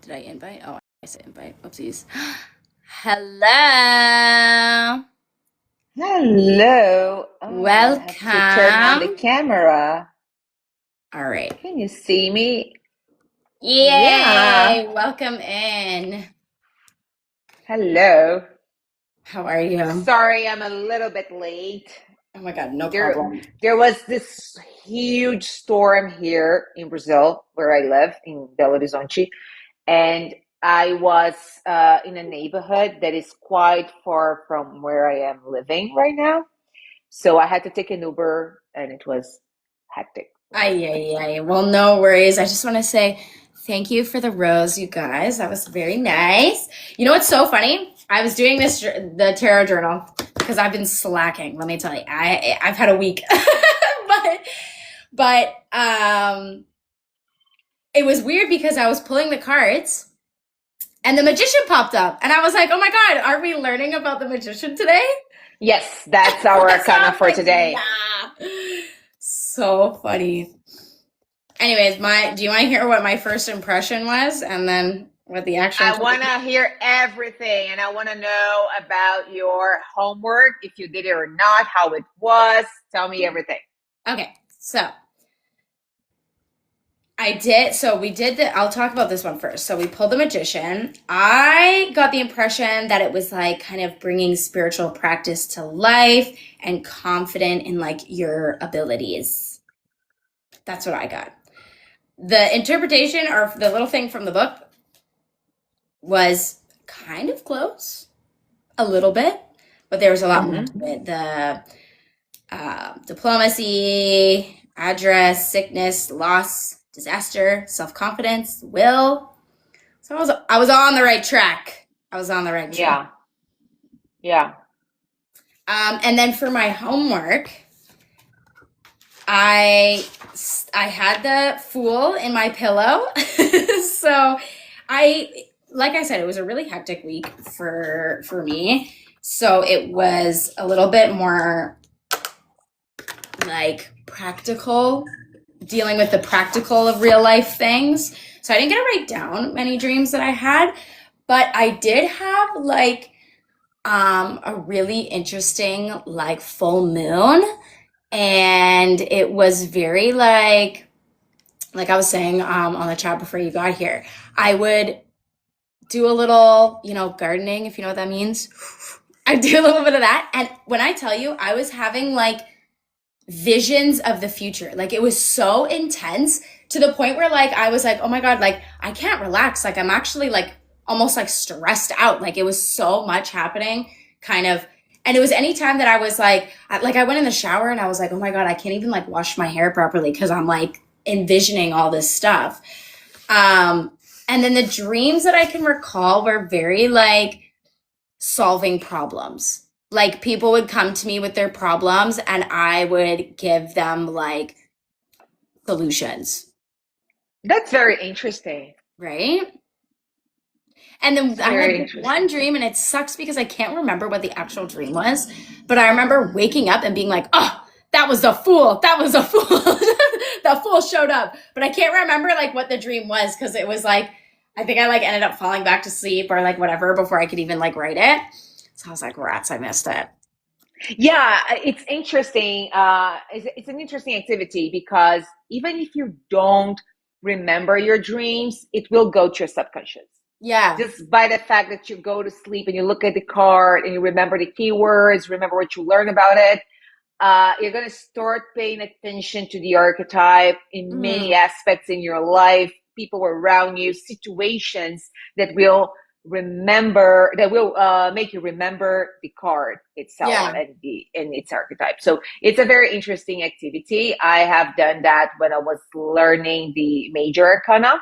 Did I invite? Oh, I said invite. Oopsies. Hello. Hello. Oh, I have to turn on the Welcome. camera. All right. Can you see me? Yeah. Yay. Welcome in. Hello. How are you? Sorry, I'm a little bit late. Oh my God, no There, problem. there was this huge storm here in Brazil, where I live in Belo Horizonte, and I was in a neighborhood that is quite far from where I am living right now. So I had to take an Uber, and it was hectic. Ay, ay, ay. Well, no worries. I just want to say thank you for the rose, you guys. That was very nice. You know what's so funny? I was doing the tarot journal because I've been slacking. Let me tell you, I've had a week, but it was weird because I was pulling the cards and the magician popped up, and I was like, oh my God, are we learning about the magician today? Yes, that's our So I arcana was for like, today. yeah. So funny. Anyways, do you want to hear what my first impression was and then what the actual I want interpretation? to hear everything and I want to know about your homework, if you did it or not, how it was. Tell me everything. Okay, so I did. So we did the. I'll talk about this one first. So we pulled the magician. I got the impression that it was like kind of bringing spiritual practice to life and confident in like your abilities. That's what I got. The interpretation or the little thing from the book was kind of close, a little bit, but there was a lot more to Hmm. it. The diplomacy, address, sickness, loss, disaster, self confidence, will. So I was on the right track. I was on the right track. Yeah, yeah. And then for my homework, I I had the Fool in my pillow, so I like I said, it was a really hectic week for me. So it was a little bit more like practical, dealing with the practical of real life things. So I didn't get to write down many dreams that I had, but I did have like a really interesting like full moon, and it was very like I was saying on the chat before you got here. I would do a little, gardening, if you know what that means. I do a little bit of that, and when I tell you, I was having like visions of the future. Like it was so intense to the point where like I was like, "Oh my God, like I can't relax. Like I'm actually like almost like stressed out." Like it was so much happening kind of, and it was any time that I was like I went in the shower and I was like, "Oh my God, I can't even like wash my hair properly because I'm like envisioning all this stuff." And then the dreams that I can recall were very like solving problems. Like people would come to me with their problems and I would give them like solutions, That's very interesting. right? And then It's I had very this one interesting. dream, and it sucks because I can't remember what the actual dream was, but I remember waking up and being like, "Oh, that was the fool. That was a fool. The fool showed up." But I can't remember like what the dream was because it was like I think I like ended up falling back to sleep or like whatever before I could even like write it. So I was like, "Rats, I missed it." Yeah, it's interesting. It's an interesting activity because even if you don't remember your dreams, it will go to your subconscious. Yeah. Just by the fact that you go to sleep and you look at the card and you remember the keywords, remember what you learned about it, you're going to start paying attention to the archetype in many Mm, aspects in your life, people around you, situations that will make you remember the card itself yeah. and its archetype. So it's a very interesting activity. I have done that when I was learning the major arcana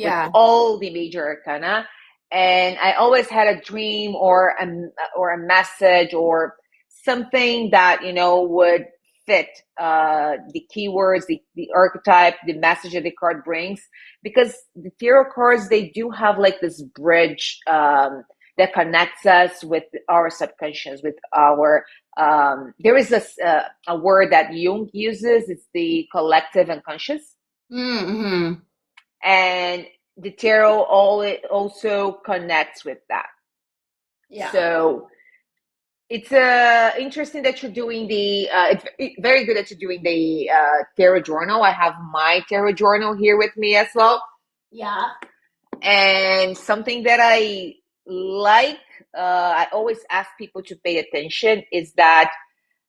with Yeah. all the major arcana, and I always had a dream or a message or something that would fit the keywords, the archetype, the message that the card brings, because the tarot cards, they do have like this bridge that connects us with our subconscious, with our there is a word that Jung uses. It's the collective unconscious, Mm-hmm. and the tarot all it also connects with that. Yeah. So it's interesting that you're doing the. It's very good that you're doing the tarot journal. I have my tarot journal here with me as well, Yeah. and something that I like. I always ask people to pay attention is that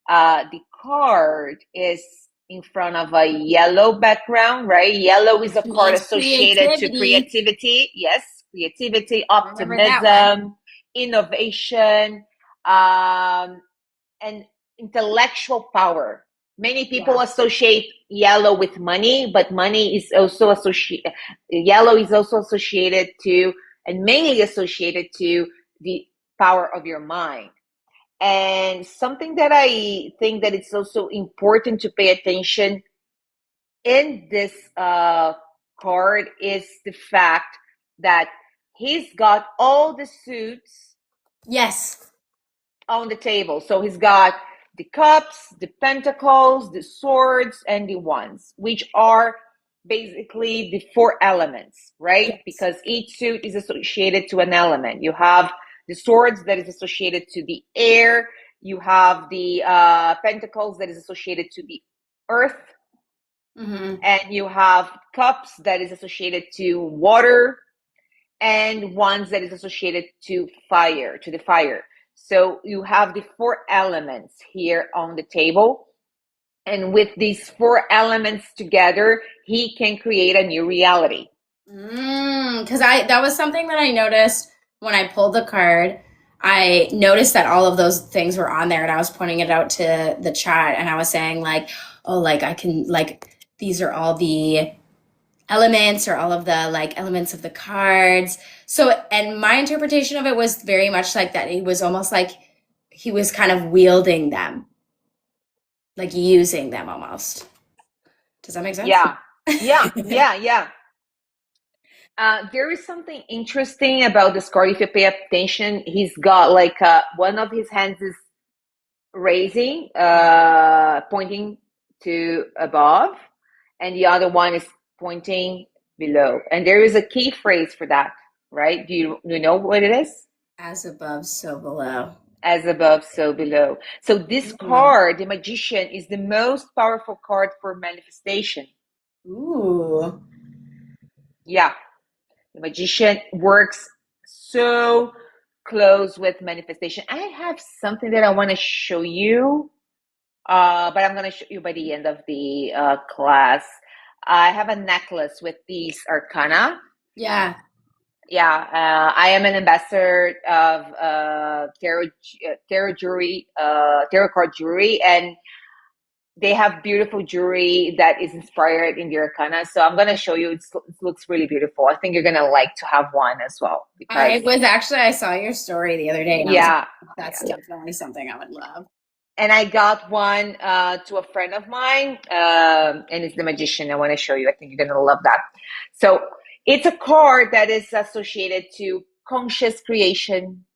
the card is in front of a yellow background, right? Yellow is a Which card means associated to creativity. creativity. Yes, creativity, Remember that one. optimism, innovation, um, and intellectual power. Many people Yeah. associate yellow with money, but money is also associated, yellow is also associated to, and mainly associated to the power of your mind. And something that I think that it's also important to pay attention in this card is the fact that he's got all the suits Yes. on the table. So he's got the cups, the pentacles, the swords, and the wands, which are basically the four elements, right? Yes. Because each suit is associated to an element. You have the swords that is associated to the air. You have the pentacles that is associated to the earth. Mm-hmm. And you have cups that is associated to water, and ones that is associated to fire, to the fire. So you have the four elements here on the table. And with these four elements together, he can create a new reality. Because that was something that I noticed when I pulled the card. I noticed that all of those things were on there, and I was pointing it out to the chat, and I was saying like, oh, like I can like these are all the elements or all of the like elements of the cards. So, and my interpretation of it was very much like that. It was almost like he was kind of wielding them, like using them almost. Does that make sense? Yeah, yeah. There is something interesting about this card. If you pay attention, he's got like one of his hands is raising, pointing to above, and the other one is pointing below. And there is a key phrase for that, right? Do you know what it is? As above, so below. As above, so below. So this Mm. card, the Magician, is the most powerful card for manifestation. Ooh. Yeah, the Magician works so close with manifestation. I have something that I want to show you. But I'm going to show you by the end of the class. I have a necklace with these arcana. Yeah. Yeah, I am an ambassador of tarot jewelry, tarot card jewelry, and they have beautiful jewelry that is inspired in the arcana. So I'm going to show you. It looks really beautiful. I think you're going to like to have one as well because, I saw your story the other day, and I was like, yeah, that's yeah. definitely something I would love. And I got one to a friend of mine, and it's the Magician. I want to show you. I think you're gonna love that. So it's a card that is associated to conscious creation,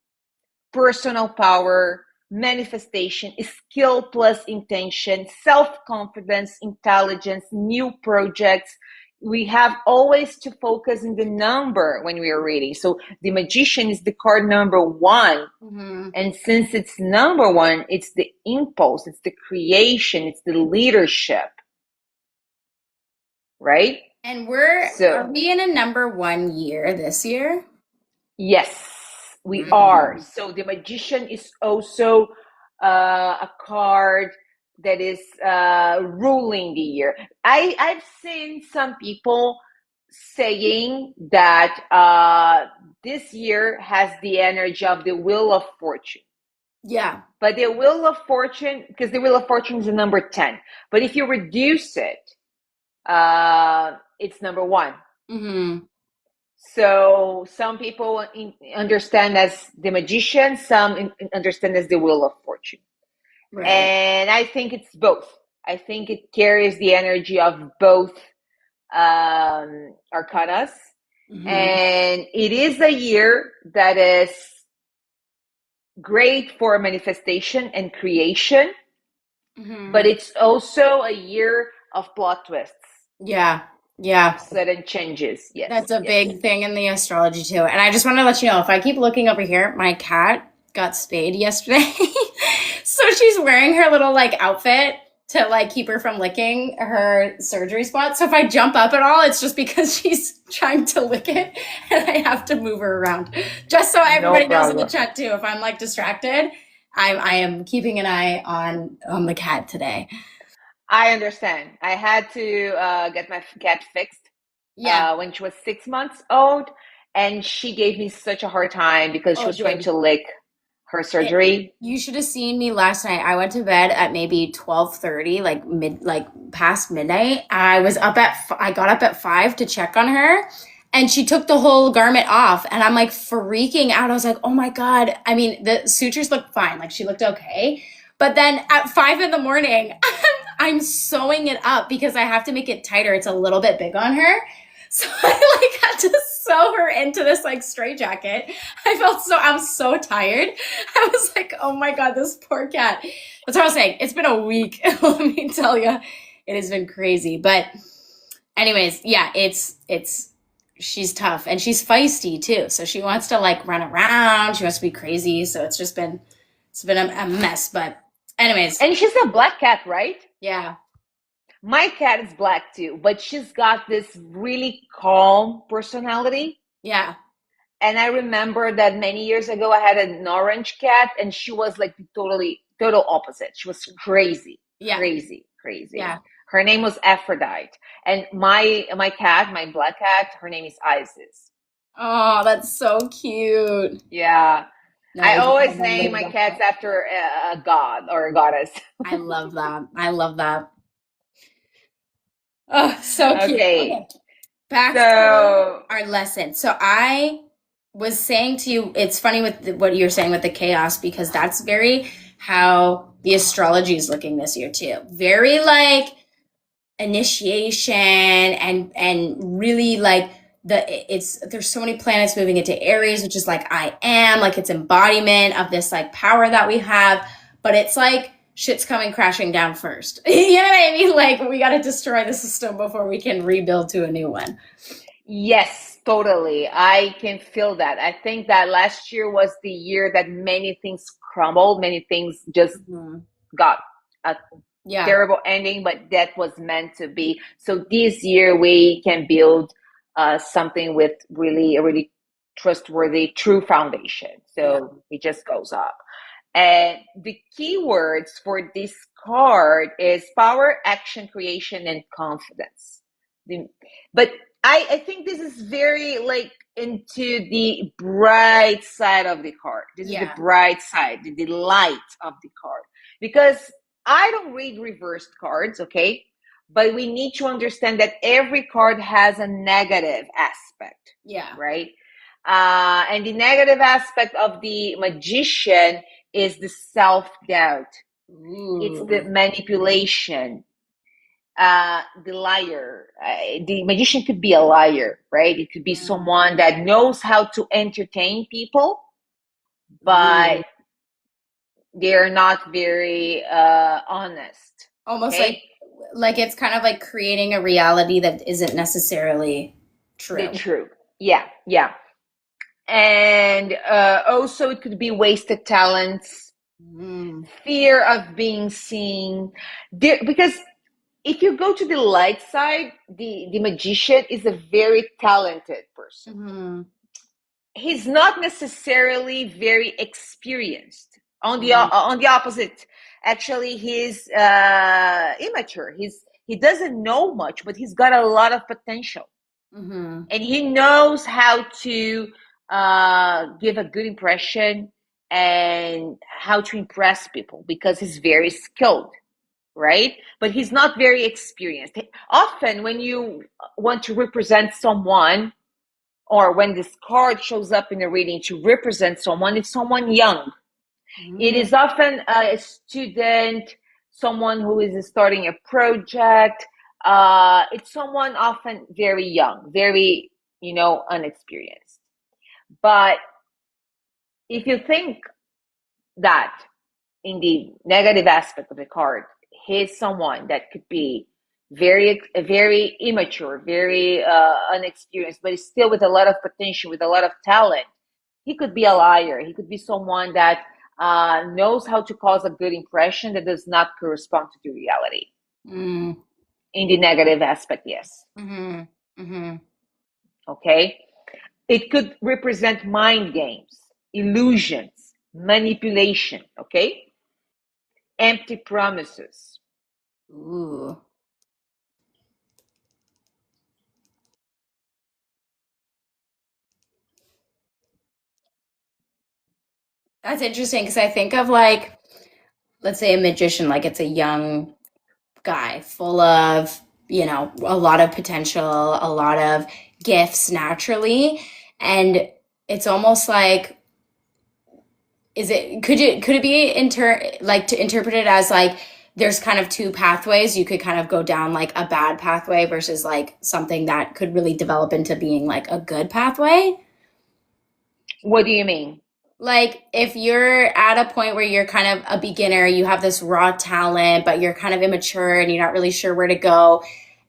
personal power, manifestation, skill plus intention, self-confidence, intelligence, new projects. We have always to focus in the number when we are reading. So the Magician is the card number one. Mm-hmm. And since it's number one, it's the impulse, it's the creation, it's the leadership, right? And are So, we in a number 1 year this year? yes, we are. Mm. So, the Magician is also a card that is ruling the year. I've seen some people saying that this year has the energy of the Wheel of Fortune. Yeah. But the Wheel of Fortune, because the Wheel of Fortune is the number 10. But if you reduce it, it's number one. Mm-hmm. So some people understand as the Magician, some understand as the Wheel of Fortune. Right. And I think it's both. I think it carries the energy of both arcanas. Mm-hmm. And it is a year that is great for manifestation and creation. Mm-hmm. But it's also a year of plot twists. Yeah. Yeah. sudden changes. Yes, That's a yes. big thing in the astrology too. And I just want to let you know, if I keep looking over here, my cat got spayed yesterday. So she's wearing her little like outfit to like keep her from licking her surgery spot. So if I jump up at all, it's just because she's trying to lick it and I have to move her around. Just so No everybody knows in the problem. chat too, if I'm like distracted, I am keeping an eye on the cat today. I understand. I had to get my cat fixed Yeah. when she was 6 months old, and she gave me such a hard time because she Oh, was trying dude. to lick her It, surgery. you should have seen me last night. I went to bed at maybe 12:30, like past midnight. I got up at 5 to check on her and she took the whole garment off and I'm like freaking out. I was like, "Oh my God." I mean, the sutures looked fine. Like she looked okay. But then at 5 in the morning, I'm sewing it up because I have to make it tighter. It's a little bit big on her. So I like had to sew her into this like straitjacket. I'm so tired. I was like, oh my God, this poor cat. That's what I was saying. It's been a week. Let me tell you, it has been crazy. But anyways, yeah, she's tough and she's feisty too. So she wants to like run around. She wants to be crazy. So it's been a mess. But anyways, And she's a black cat, right? yeah, My cat is black too, but she's got this really calm personality. yeah, And I remember that many years ago, I had an orange cat, and she was like the total opposite. She was crazy, yeah, crazy, crazy. yeah. Her name was Aphrodite, and my cat, my black cat, her name is Isis. Oh, that's so cute. Yeah, I Nice. always name my cats after a god or a goddess. I love that. I love that. Oh, so cute. Okay, Okay, back to so our lesson. So I was saying to you, it's funny with what you're saying with the chaos because that's very how the astrology is looking this year too. Very like initiation and really like it's there's so many planets moving into Aries, which is like I am, like it's embodiment of this like power that we have, but it's like shit's coming crashing down first. You know what I mean? Like we got to destroy the system before we can rebuild to a new one. yes, totally. I can feel that. I think that last year was the year that many things crumbled, many things just Mhm. got a Yeah. terrible ending, but that was meant to be. So this year we can build something with really a really trustworthy, true foundation. Yeah. So it just goes up. And the keywords for this card is power, action, creation, and confidence. But I think this is very like into the bright side of the card. This is the Yeah. bright side, the light of the card. Because I don't read reversed cards, okay? But we need to understand that every card has a negative aspect, Yeah. right? And the negative aspect of the magician is the self doubt, it's the Ooh. manipulation, the liar. The magician could be a liar, right? It could be Mm. someone that knows how to entertain people, but Ooh. they're not very honest. Almost Okay, like it's kind of like creating a reality that isn't necessarily the true. truth. Yeah, yeah. And also, it could be wasted talents, Mm. fear of being seen. Because if you go to the light side, the magician is a very talented person. Mhm. He's not necessarily very experienced. Mhm. On the opposite, actually, he's immature. He doesn't know much, but he's got a lot of potential, Mhm. and he knows how to give a good impression and how to impress people because he's very skilled, right? But he's not very experienced. Often, when you want to represent someone, or when this card shows up in a reading to represent someone, it's someone young. It Mhm. is often a student, someone who is starting a project. It's someone often very young, very, unexperienced. But if you think that in the negative aspect of the card, he's someone that could be very immature, very unexperienced, but he's still with a lot of potential, with a lot of talent. He could be a liar. He could be someone that knows how to cause a good impression that does not correspond to the reality. Mm. In the negative aspect, yes. Mm-hmm. Mm-hmm. Okay. It could represent mind games, illusions, manipulation. Okay. Empty promises. Ooh. That's interesting because I think of like, let's say a magician, like it's a young guy full of, a lot of potential, a lot of gifts naturally. And it's almost like, could it be like to interpret it as like there's kind of two pathways. You could kind of go down like a bad pathway versus like something that could really develop into being like a good pathway. What do you mean? Like if you're at a point where you're kind of a beginner, you have this raw talent, but you're kind of immature and you're not really sure where to go.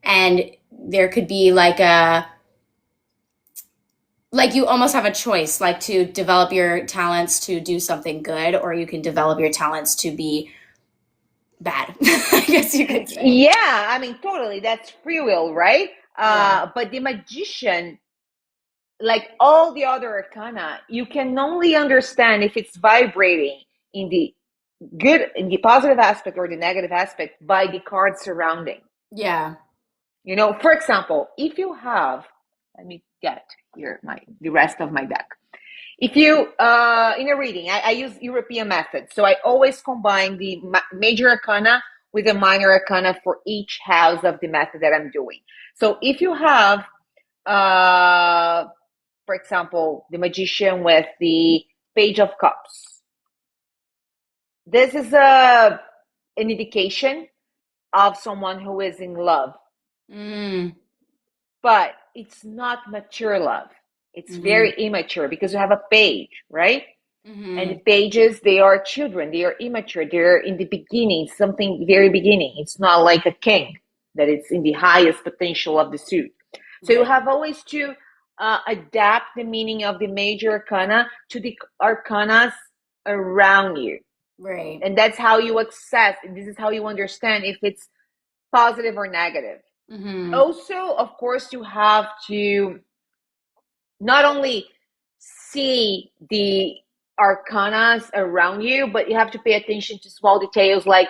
And there could be like you almost have a choice, like to develop your talents to do something good, or you can develop your talents to be bad, I guess you could say. Yeah, I mean, totally. That's free will, right? Yeah. But the magician, like all the other arcana, you can only understand if it's vibrating in the in the positive aspect or the negative aspect by the cards surrounding. Yeah. For example, if you have, let me get here the rest of my deck. If you, in a reading, I use European method. So I always combine the major arcana with the minor arcana for each house of the method that I'm doing. So if you have, for example, the magician with the page of cups, this is an indication of someone who is in love, Mm. but it's not mature love. It's Mm-hmm. very immature because you have a page, right? And the Mm-hmm. pages, they are children, they are immature, they're in the beginning, something very beginning. It's not like a king that it's in the highest potential of the suit. So you Right. have always to adapt the meaning of the major arcana to the arcanas around you. Right. And that's how you access, this is how you understand if it's positive or negative. Mm-hmm. Also, of course, you have to not only see the arcanas around you, but you have to pay attention to small details like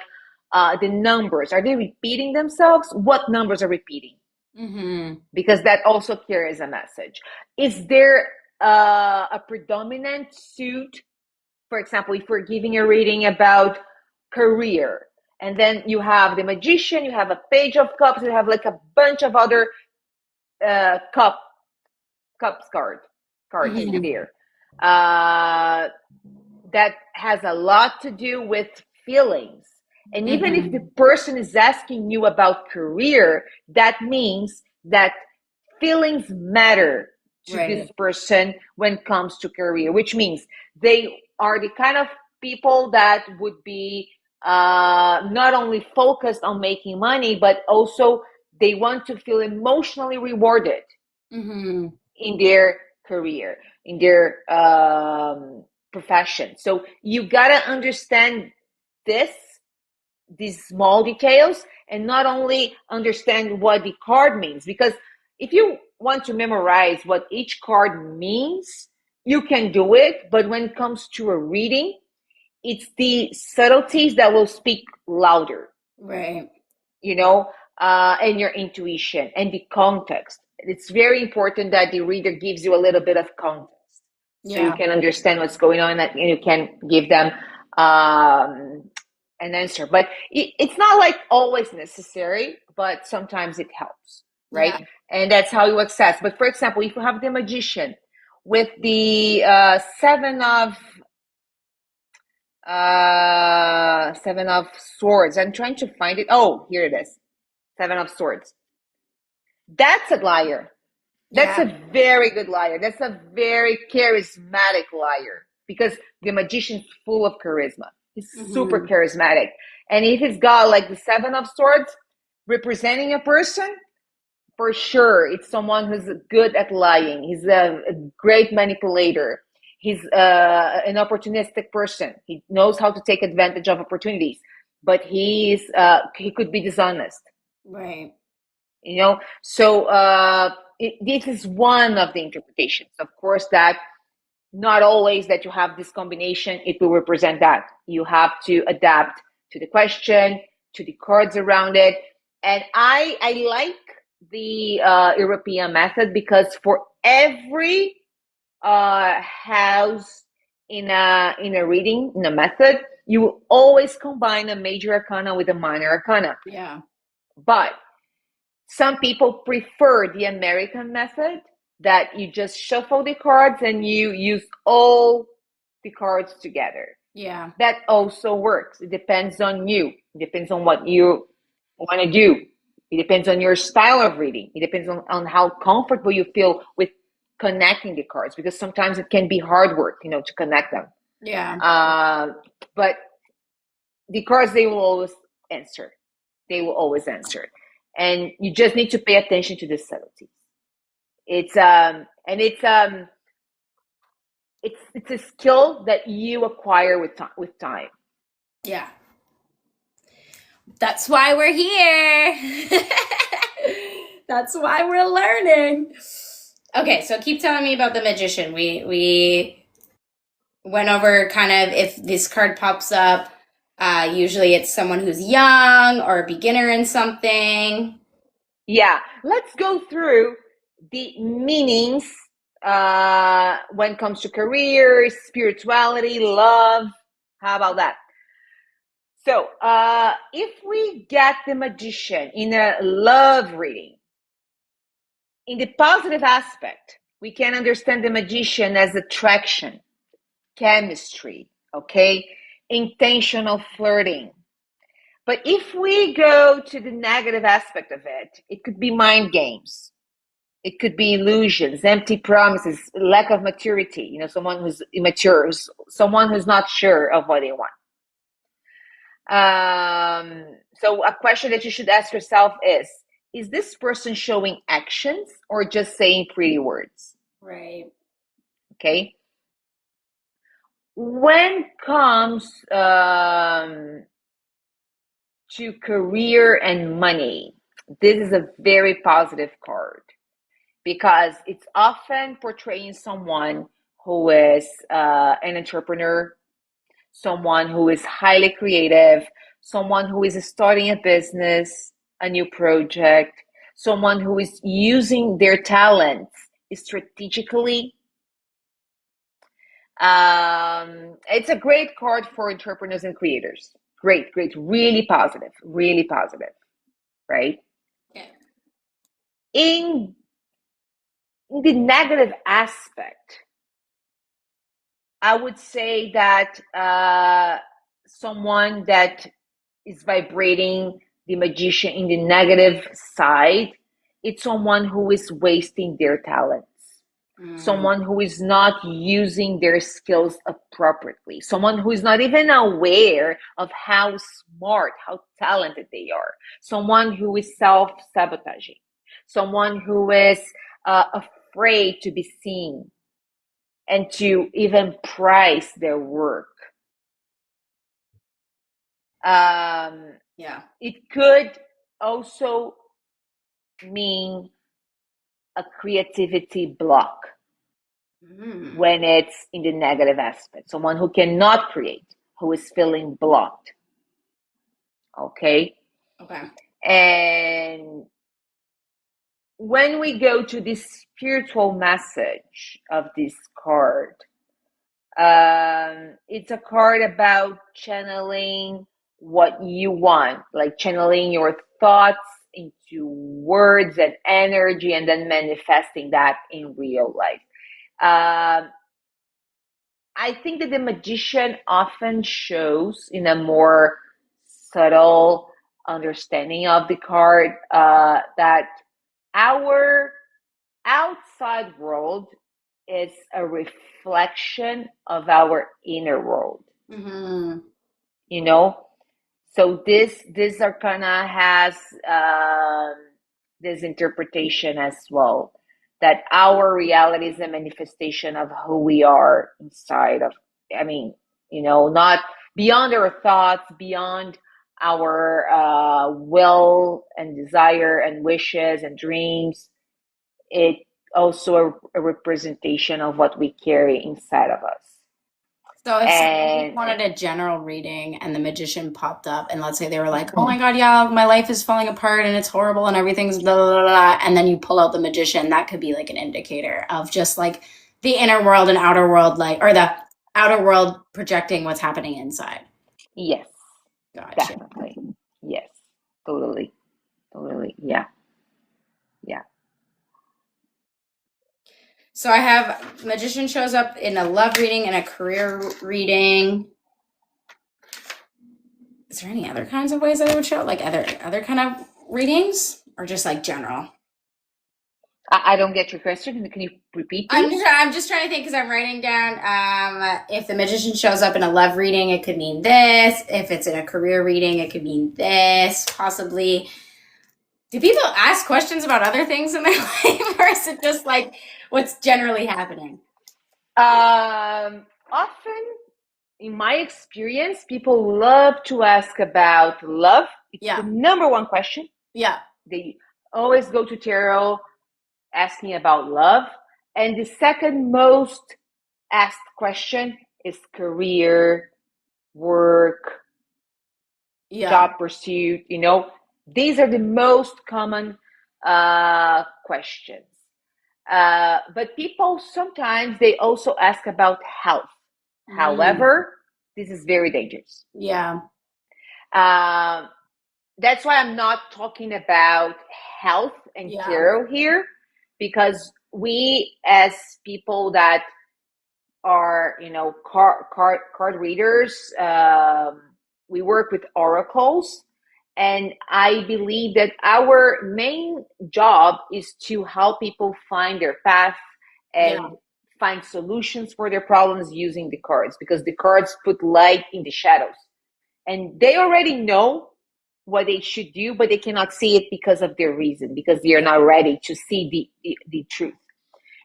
the numbers. Are they repeating themselves? What numbers are repeating? Mm-hmm. Because that also carries a message. Is there a predominant suit? For example, if we're giving a reading about career, and then you have the magician, you have a page of cups, you have like a bunch of other cup cups cards Mm-hmm. there. Uh, that has a lot to do with feelings. And even if the Mm-hmm. person is asking you about career, that means that feelings matter to this Right. person when it comes to career, which means they are the kind of people that would be not only focused on making money, but also they want to feel emotionally rewarded Mm-hmm. in their career, in their profession. So you gotta understand this, these small details, and not only understand what the card means. Because if you want to memorize what each card means, you can do it. But when it comes to a reading, it's the subtleties that will speak louder, Right. you know, and your intuition and the context. It's very important that the reader gives you a little bit of context so you Yeah. can understand what's going on and you can give them an answer. But it's not like always necessary, but sometimes it helps, right? Yeah. And that's how you access. But for example, if you have the magician with the seven of swords, I'm trying to find it. Oh, here it is. Seven of Swords. That's a liar. That's Yeah. a very good liar. That's a very charismatic liar because the magician's full of charisma. He's super Mm-hmm. charismatic. And if he's got like the Seven of Swords, representing a person, for sure, it's someone who's good at lying. He's a great manipulator. He's an opportunistic person. He knows how to take advantage of opportunities, but he could be dishonest. Right. So this is one of the interpretations. Of course, that not always that you have this combination, it will represent that. You have to adapt to the question, to the cards around it. And I like the European method because for every house in a reading, in a method, you will always combine a major arcana with a minor arcana. Yeah. But some people prefer the American method, that you just shuffle the cards and you use all the cards together. Yeah. That also works. It depends on you. It depends on what you want to do. It depends on your style of reading. It depends on how comfortable you feel with connecting the cards, because sometimes it can be hard work, to connect them. Yeah. But the cards, they will always answer. They will always answer. And you just need to pay attention to the subtleties. It's a skill that you acquire with time. Yeah. That's why we're here. That's why we're learning. Okay, so keep telling me about the magician. We went over kind of if this card pops up. Usually it's someone who's young or a beginner in something. Yeah, let's go through the meanings when it comes to career, spirituality, love. How about that? So, if we get the magician in a love reading, in the positive aspect, we can understand the magician as attraction, chemistry, okay? Intentional flirting. But if we go to the negative aspect of it, it could be mind games. It could be illusions, empty promises, lack of maturity, someone who's immature, someone who's not sure of what they want. So a question that you should ask yourself is this person showing actions or just saying pretty words? Right. Okay. When comes to career and money, this is a very positive card because it's often portraying someone who is an entrepreneur, someone who is highly creative, someone who is starting a business, a new project, someone who is using their talents strategically. It's a great card for entrepreneurs and creators. Great, really positive, right? Yeah. In the negative aspect, I would say that someone that is vibrating the magician in the negative side, it's someone who is wasting their talents. Someone who is not using their skills appropriately. Someone who is not even aware of how smart, how talented they are. Someone who is self-sabotaging. Someone who is afraid to be seen and to even price their work. Yeah. It could also mean a creativity block when it's in the negative aspect. Someone who cannot create, who is feeling blocked. Okay? Okay. And when we go to the spiritual message of this card, it's a card about channeling what you want, like channeling your thoughts into words and energy and then manifesting that in real life. I think that the magician often shows in a more subtle understanding of the card that our outside world is a reflection of our inner world. Mm-hmm. So this arcana has this interpretation as well, that our reality is a manifestation of who we are inside of. I mean, not beyond our thoughts, beyond our will and desire and wishes and dreams. It also a representation of what we carry inside of us. So if someone just And wanted a general reading and the magician popped up and let's say they were like, "Oh my God, yeah, my life is falling apart and it's horrible and everything's blah blah blah," blah," and then you pull out the magician, that could be like an indicator of just like the inner world and outer world, like or the outer world projecting what's happening inside. yes, Gotcha. definitely. Yes, totally. Totally. Yeah. Yeah. So I have magician shows up in a love reading and a career reading. Is there any other kinds of ways that it would show? Like other kind of readings? Or just like general? I don't get your question. Can you repeat, I'm please? just I'm just trying to think because I'm writing down if the magician shows up in a love reading, it could mean this. If it's in a career reading, it could mean this, possibly. Do people ask questions about other things in their life, or is it just like what's generally happening? Often, in my experience, people love to ask about love. It's the Yeah, number one question. yeah. They always go to tarot asking about love. And the second most asked question is career, work, Yeah. job pursuit. These are the most common questions. But people sometimes they also ask about health. Mm, However, this is very dangerous. yeah. Um, that's why I'm not talking about health and Yeah. tarot here, because we as people that are card readers, we work with oracles, and I believe that our main job is to help people find their path Yeah. and find solutions for their problems using the cards, because the cards put light in the shadows, and they already know what they should do, but they cannot see it because of their reason, because they are Yeah. not ready to see the truth,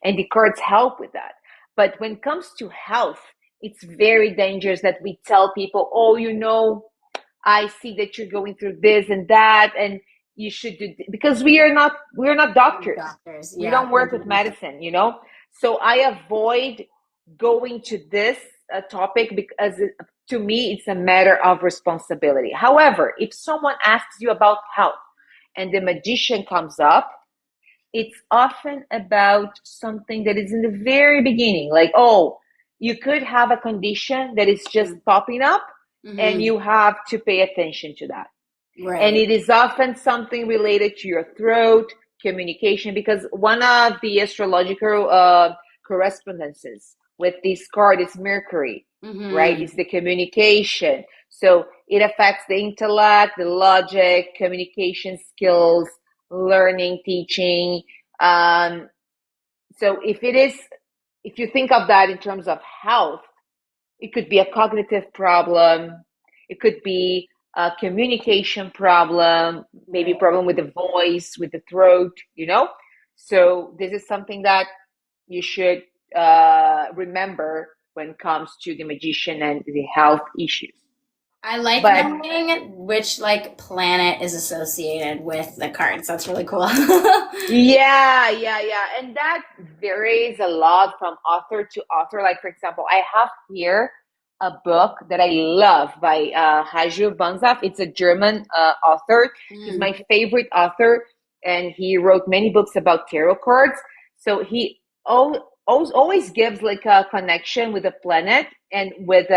and the cards help with that. But when it comes to health, it's very dangerous that we tell people, oh, I see that you're going through this and that, and you should do this. Because we're not doctors. Doctors. We Yeah. don't work with medicine. So I avoid going to this topic because to me it's a matter of responsibility. However, if someone asks you about health and the magician comes up, it's often about something that is in the very beginning, like, oh, you could have a condition that is just popping up, and Mm-hmm. you have to pay attention to that. And Right. it is often something related to your throat, communication, because one of the astrological correspondences with this card is Mercury, right? It's Mm-hmm. the communication. So it affects the intellect, the logic, communication skills, learning, teaching. Um, so if you think of that in terms of health, it could be a cognitive problem. It could be a communication problem, maybe a Right. problem with the voice, with the throat. So this is something that you should remember when it comes to the magician and the health issues. I like But knowing which like planet is associated with the cards. That's really cool. yeah, yeah, yeah. And that varies a lot from author to author. Like, for example, I have here a book that I love by Haju Banzaf. It's a German author. He's Mm, my favorite author, and he wrote many books about tarot cards. So he always gives like a connection with a planet and with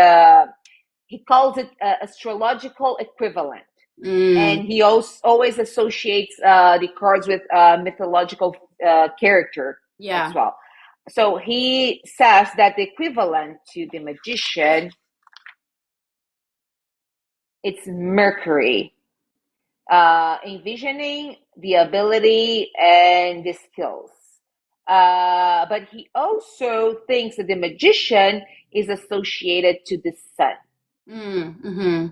he calls it astrological equivalent, and mm, he also always associates the cards with mythological character as yeah. well. So he says that the equivalent to the magician, it's Mercury, envisioning the ability and the skills. But he also thinks that the magician is associated to the sun. Mm, mm-hmm.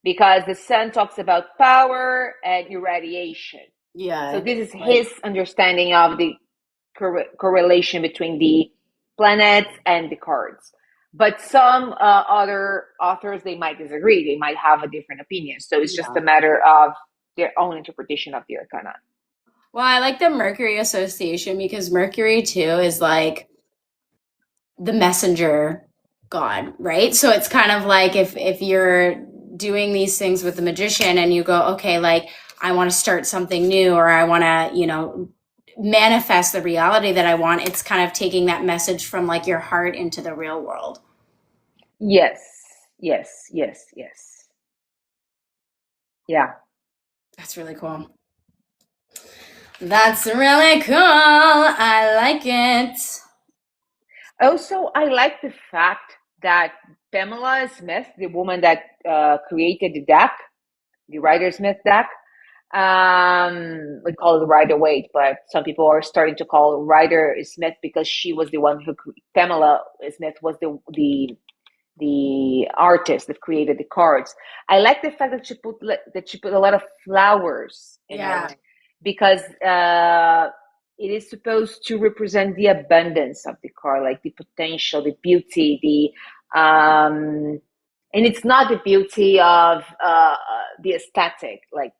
because the sun talks about power and irradiation. So Yeah. this is Like, his understanding of the correlation between the planets and the cards. But some other authors, they might disagree. They might have a different opinion. So it's just yeah. a matter of their own interpretation of the arcana. Well, I like the Mercury association because Mercury too is like the messenger god, right? So it's kind of like if you're doing these things with the magician and you go, okay, like I want to start something new or I want to, manifest the reality that I want, it's kind of taking that message from like your heart into the real world. Yes, yes, yes, yes. Yeah. That's really cool. That's really cool. I like it. Also, I like the fact that Pamela Smith, the woman that created the deck, the Rider Smith deck, we call it Rider Waite, but some people are starting to call Rider Smith because she was the one who Pamela Smith was the artist that created the cards. I like the fact that she put a lot of flowers in Yeah. it because it is supposed to represent the abundance of the card, like the potential, the beauty, and it's not the beauty of the aesthetic, like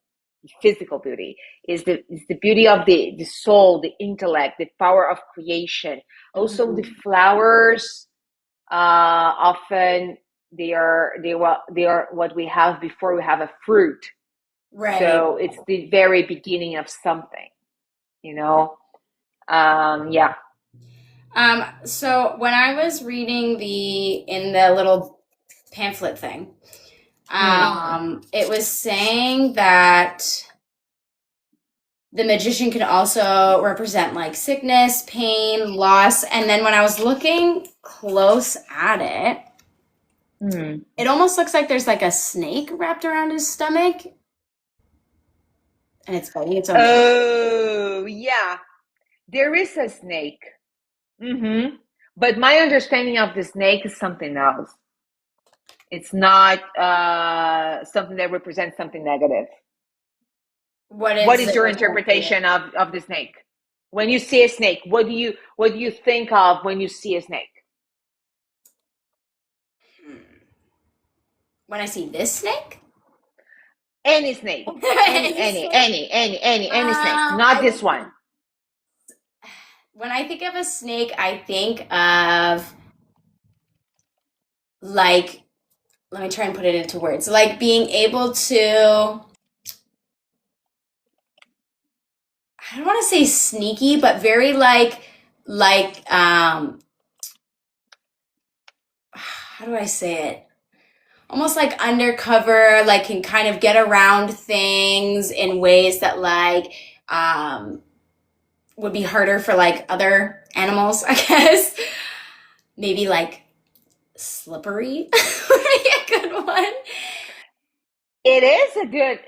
physical beauty. Is the beauty of the soul, the intellect, the power of creation. Also, the Mhm. flowers often they are what we have before we have a fruit. Right. So it's the very beginning of something, you know. Yeah. So when I was reading in the little pamphlet thing, Mm. it was saying that the magician can also represent like sickness, pain, loss, and then when I was looking close at it, Mm. it almost looks like there's like a snake wrapped around his stomach, and it's biting its own tail. Oh, yeah. There is a snake. Mm-hmm. But my understanding of the snake is something else. It's not something that represents something negative. What What is is it your representing? interpretation of the snake? When you see a snake, what do you think of when you see a snake? When I see this snake? Any snake, any Any any snake? any any any any snake, not I this would one. when I think of a snake, I think of like let me try and put it into words. Like being able to I don't want to say sneaky, but very like how do I say it? Almost like undercover, like can kind of get around things in ways that um would be harder for like other animals, I guess. Maybe like slippery would be a good one. It is a good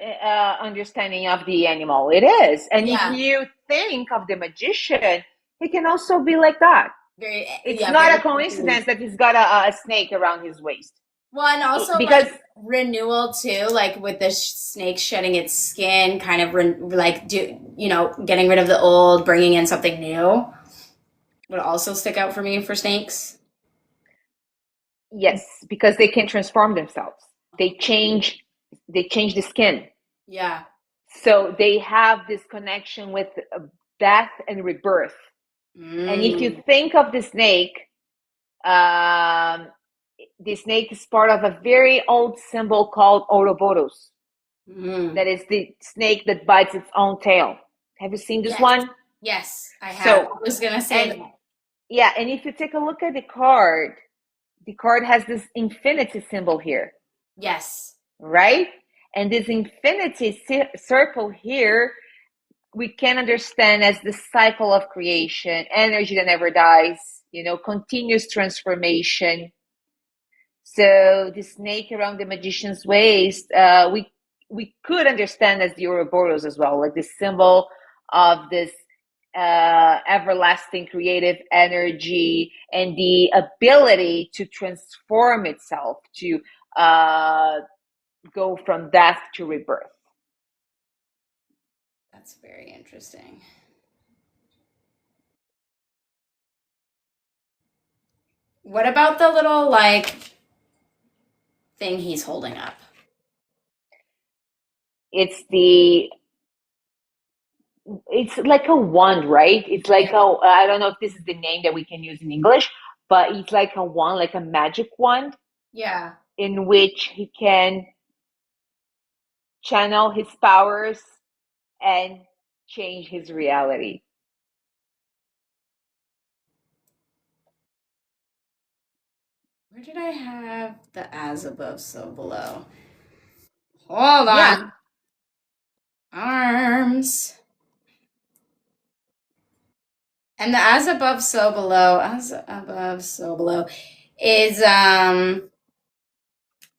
understanding of the animal. It is, and if Yeah, you think of the magician, he can also be like that. very It's yeah, not a very slippery. coincidence that he's got a snake around his waist. Well, and also Because like renewal too, like with the snake shedding its skin, kind of like getting rid of the old, bringing in something new would also stick out for me for snakes. yes, because they can transform themselves. They change the skin. Yeah. So they have this connection with death and rebirth. And if you Mm. think of um, the snake is part of a very old symbol called Ouroboros. Mm. That is the snake that bites its own tail. Have you seen this Yes. one? Yes, I have. So, I was gonna say and that. yeah, and if you take a look at the card has this infinity symbol here, Yes. right? And this infinity circle here, we can understand as the cycle of creation, energy that never dies, continuous transformation. So the snake around the magician's waist, we could understand as the Ouroboros as well, like the symbol of this everlasting creative energy and the ability to transform itself, to uh, go from death to rebirth. That's very interesting. What about the little like thing he's holding up? It's the it's like a wand, right? It's like Yeah. a, I don't know if this is the name that we can use in English, but it's like a wand, like a magic wand Yeah. in which he can channel his powers and change his reality. Where did I have the as above, so below? Hold Yeah. on. Arms. And the as above, so below is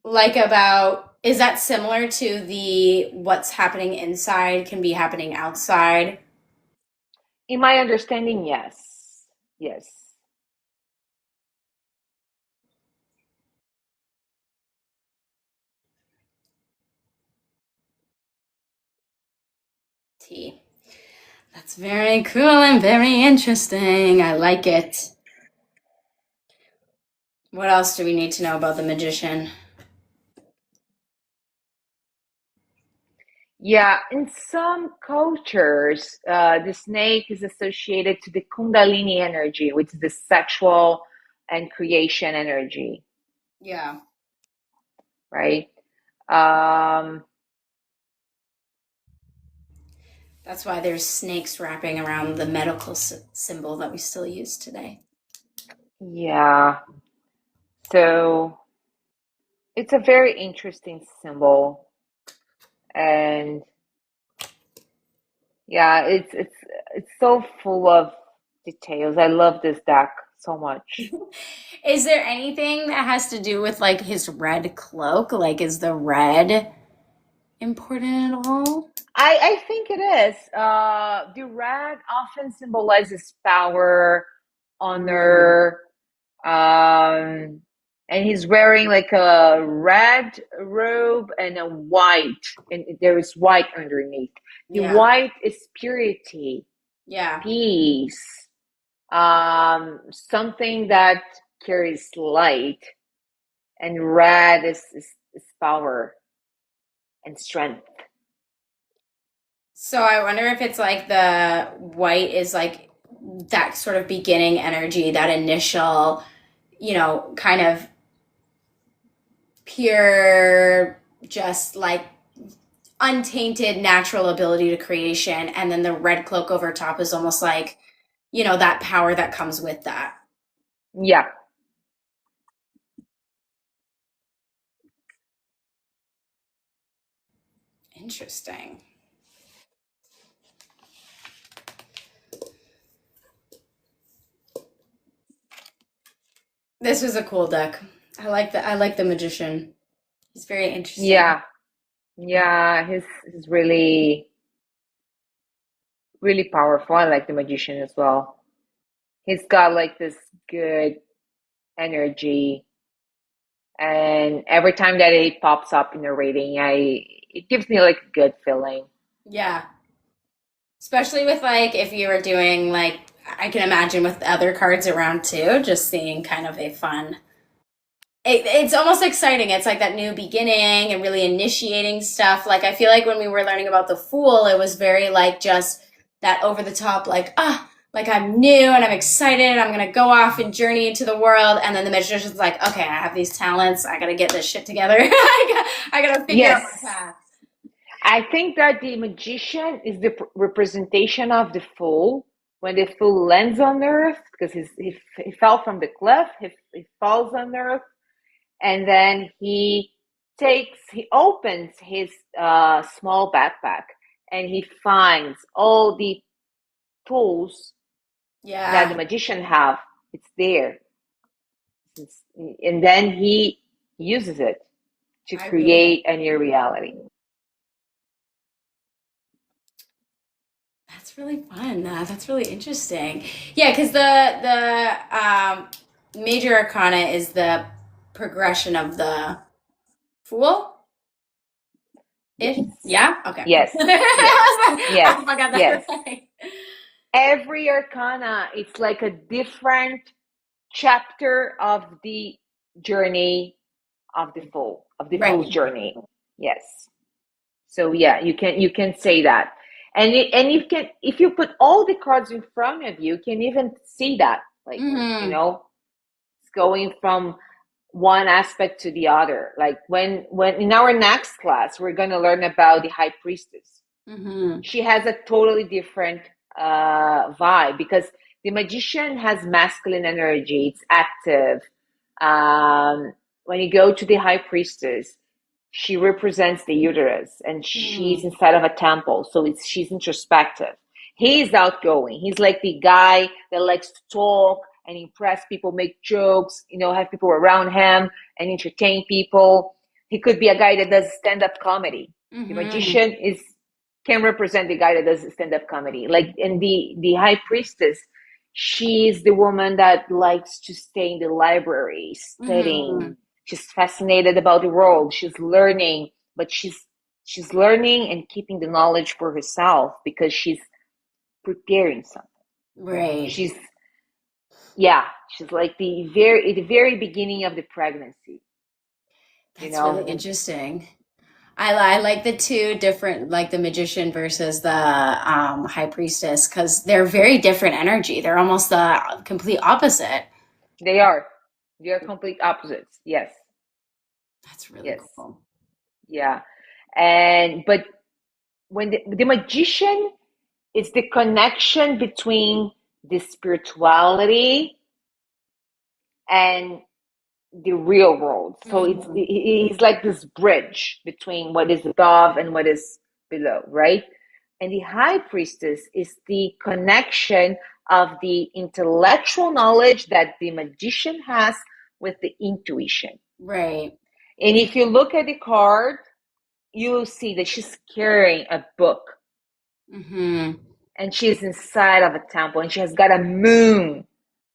like about is that similar to the what's happening inside can be happening outside? In my understanding, yes. Yes. T. That's very cool and very interesting. I like it. What else do we need to know about the magician? Yeah, in some cultures, the snake is associated to the Kundalini energy, which is the sexual and creation energy, Yeah. right? Um, That's why there's snakes wrapping around the medical symbol that we still use today. yeah, so it's a very interesting symbol, and yeah, it's so full of details. I love this deck so much. Is there anything that has to do with like his red cloak? Like, is the red important at all? I think it is. The red often symbolizes power, Mm, honor, um, and he's wearing like a red robe and a white, and there is white underneath. The yeah, white is purity, yeah. peace, something that carries light, and red is power and strength. So I wonder if it's like the white is like that sort of beginning energy, that initial, kind of pure, just like untainted natural ability to creation. And then the red cloak over top is almost like, that power that comes with that. Yeah. Interesting. This was a cool deck. I like the magician. He's very interesting. Yeah. Yeah, he's really powerful. I like the magician as well. He's got like this good energy, and every time that it pops up in a rating, I it gives me like a good feeling. Yeah. Especially with like if you were doing like I can imagine with other cards around too, just seeing kind of a fun. It's almost exciting. It's like that new beginning and really initiating stuff. Like I feel like when we were learning about the Fool, it was very like just that over the top, like I'm new and I'm excited. I'm gonna go off and journey into the world. And then the magician's like, okay, I have these talents. I gotta get this shit together. I gotta figure out my Yes, path. I think that the magician is the representation of the fool. When the fool lands on Earth, because he fell from the cliff, he falls on Earth, and then he opens his small backpack, and he finds all the tools that the Yeah, magician have. It's there. And then he uses it to I really like. create a new reality. That's really fun. That's really interesting. Yeah, because the major arcana is the progression of the fool. Yes. Yeah? Okay. Yes. Yes. Yes. I forgot that Yes. right. Every arcana, it's like a different chapter of the journey of the fool's Right. journey. Yes. So yeah, you can say that. And you can, if you put all the cards in front of you, you can even see that. Like, Mm-hmm. it's going from one aspect to the other. Like when in our next class, we're gonna learn about the high priestess. Mm-hmm. She has a totally different vibe because the magician has masculine energy, it's active. When you go to the high priestess, she represents the uterus and she's Mm-hmm. inside of a temple, so she's introspective. He's outgoing, he's like the guy that likes to talk and impress people, make jokes, have people around him and entertain people. He could be a guy that does stand-up comedy. The Mm-hmm. magician is can represent the guy that does stand-up comedy. Like in the high priestess, she's the woman that likes to stay in the library, studying. Mm-hmm. She's fascinated about the world. She's learning, but she's learning and keeping the knowledge for herself because she's preparing something. Right. She's yeah, she's like the very beginning of the pregnancy, you That's really know. interesting. I like the two different, like the magician versus the high priestess, because they're very different energy. They're almost the complete opposite. They are they are complete opposites. Yes, That's really yes, cool. yeah. And but when the magician is the connection between the spirituality and the real world. So Hmm. it's like this bridge between what is above and what is below, right? And the high priestess is the connection of the intellectual knowledge that the magician has with the intuition. Right. And if you look at the card, you will see that she's carrying a book Hmm. and she's inside of a temple and she has got a moon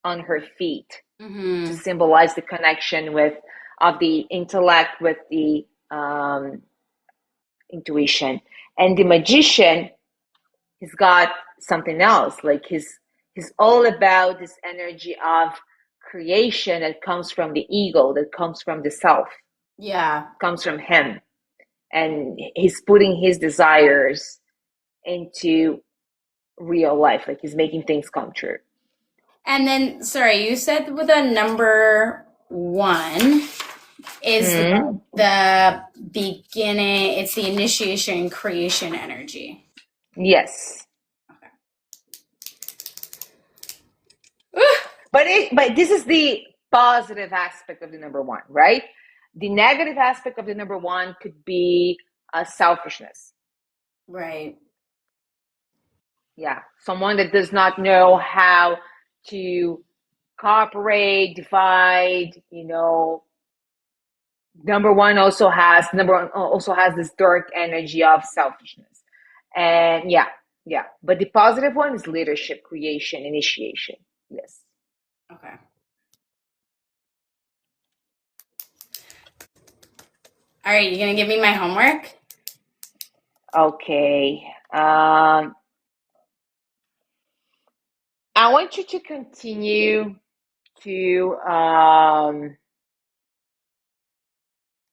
on her feet to Hmm. symbolize the connection with of the intellect with the intuition. And the magician, he's got something else. Like he's all about this energy of creation that comes from the ego, that comes from the self, Yeah. comes from him. And he's putting his desires into real life. Like he's making things come true. And then, sorry, you said with a number one is Mm-hmm. the beginning, it's the initiation and creation energy. Yes. Okay. But this is the positive aspect of the number one, right? The negative aspect of the number one could be selfishness. Right. Yeah, someone that does not know how to cooperate, divide. Number one also has this dark energy of selfishness, and yeah, yeah. But the positive one is leadership, creation, initiation. Yes. Okay. All right, you gonna give me my homework? Okay. I want you to continue to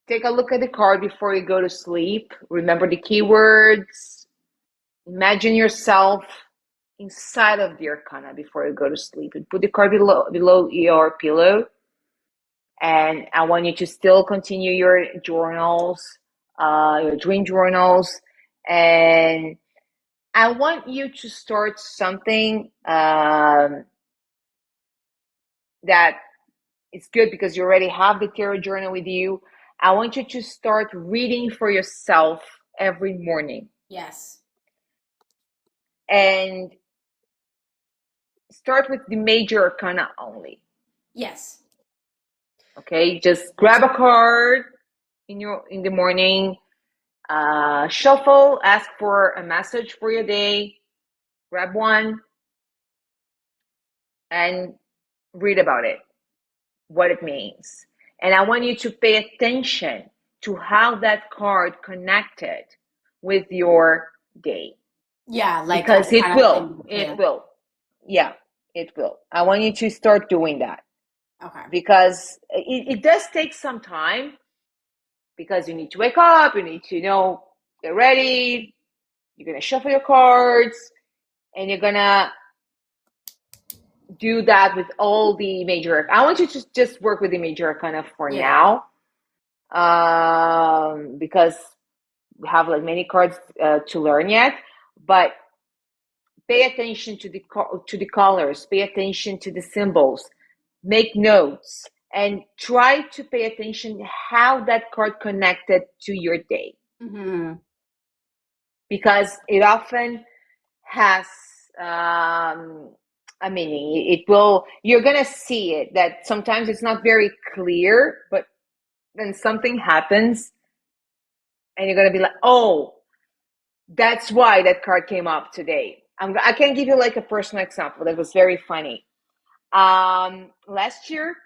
take a look at the card before you go to sleep. Remember the keywords. Imagine yourself inside of the arcana before you go to sleep. And put the card below your pillow. And I want you to still continue your journals, your dream journals. And I want you to start something that it's good because you already have the tarot journal with you. I want you to start reading for yourself every morning Yes. and start with the major arcana only. Yes. Okay, just grab a card in the morning, shuffle, ask for a message for your day, grab one and read about it, what it means. And I want you to pay attention to how that card connected with your day. Yeah, like Because it kind of will. thing. It will. Yeah, it will. I want you to start doing that Okay. because it does take some time because you need to wake up, you need to get ready, you're going to shuffle your cards, and you're going to do that with all the major. I want you to just work with the major arcana for Yeah. now, because we have like many cards to learn yet. But pay attention to the colors, pay attention to the symbols, make notes, and try to pay attention how that card connected to your day, Mm-hmm. because it often has a meaning. It will. You're gonna see it that sometimes it's not very clear, but then something happens, and you're gonna be like, "Oh, that's why that card came up today." I can give you like a personal example that was very funny. Last year,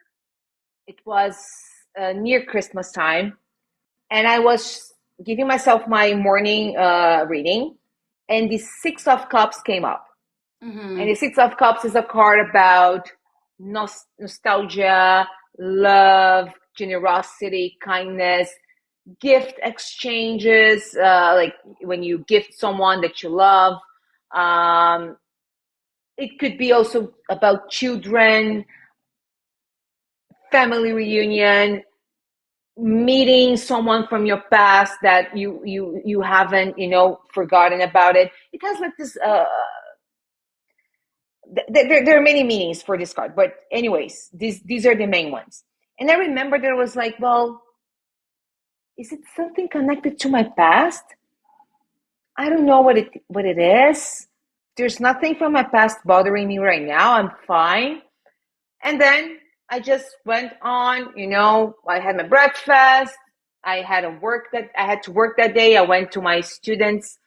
it was near Christmas time, and I was giving myself my morning reading, and the Six of Cups came up. Mm-hmm. And the Six of Cups is a card about nostalgia, love, generosity, kindness, gift exchanges, like when you gift someone that you love. Um, it could be also about children, family reunion, meeting someone from your past that you haven't forgotten about it. It has like this there are many meanings for this card, but anyways, these are the main ones. And I remember there was like, well, is it something connected to my past? I don't know what it is. There's nothing from my past bothering me right now. I'm fine. And then I just went on, I had my breakfast. I had to work that day. I went to my students'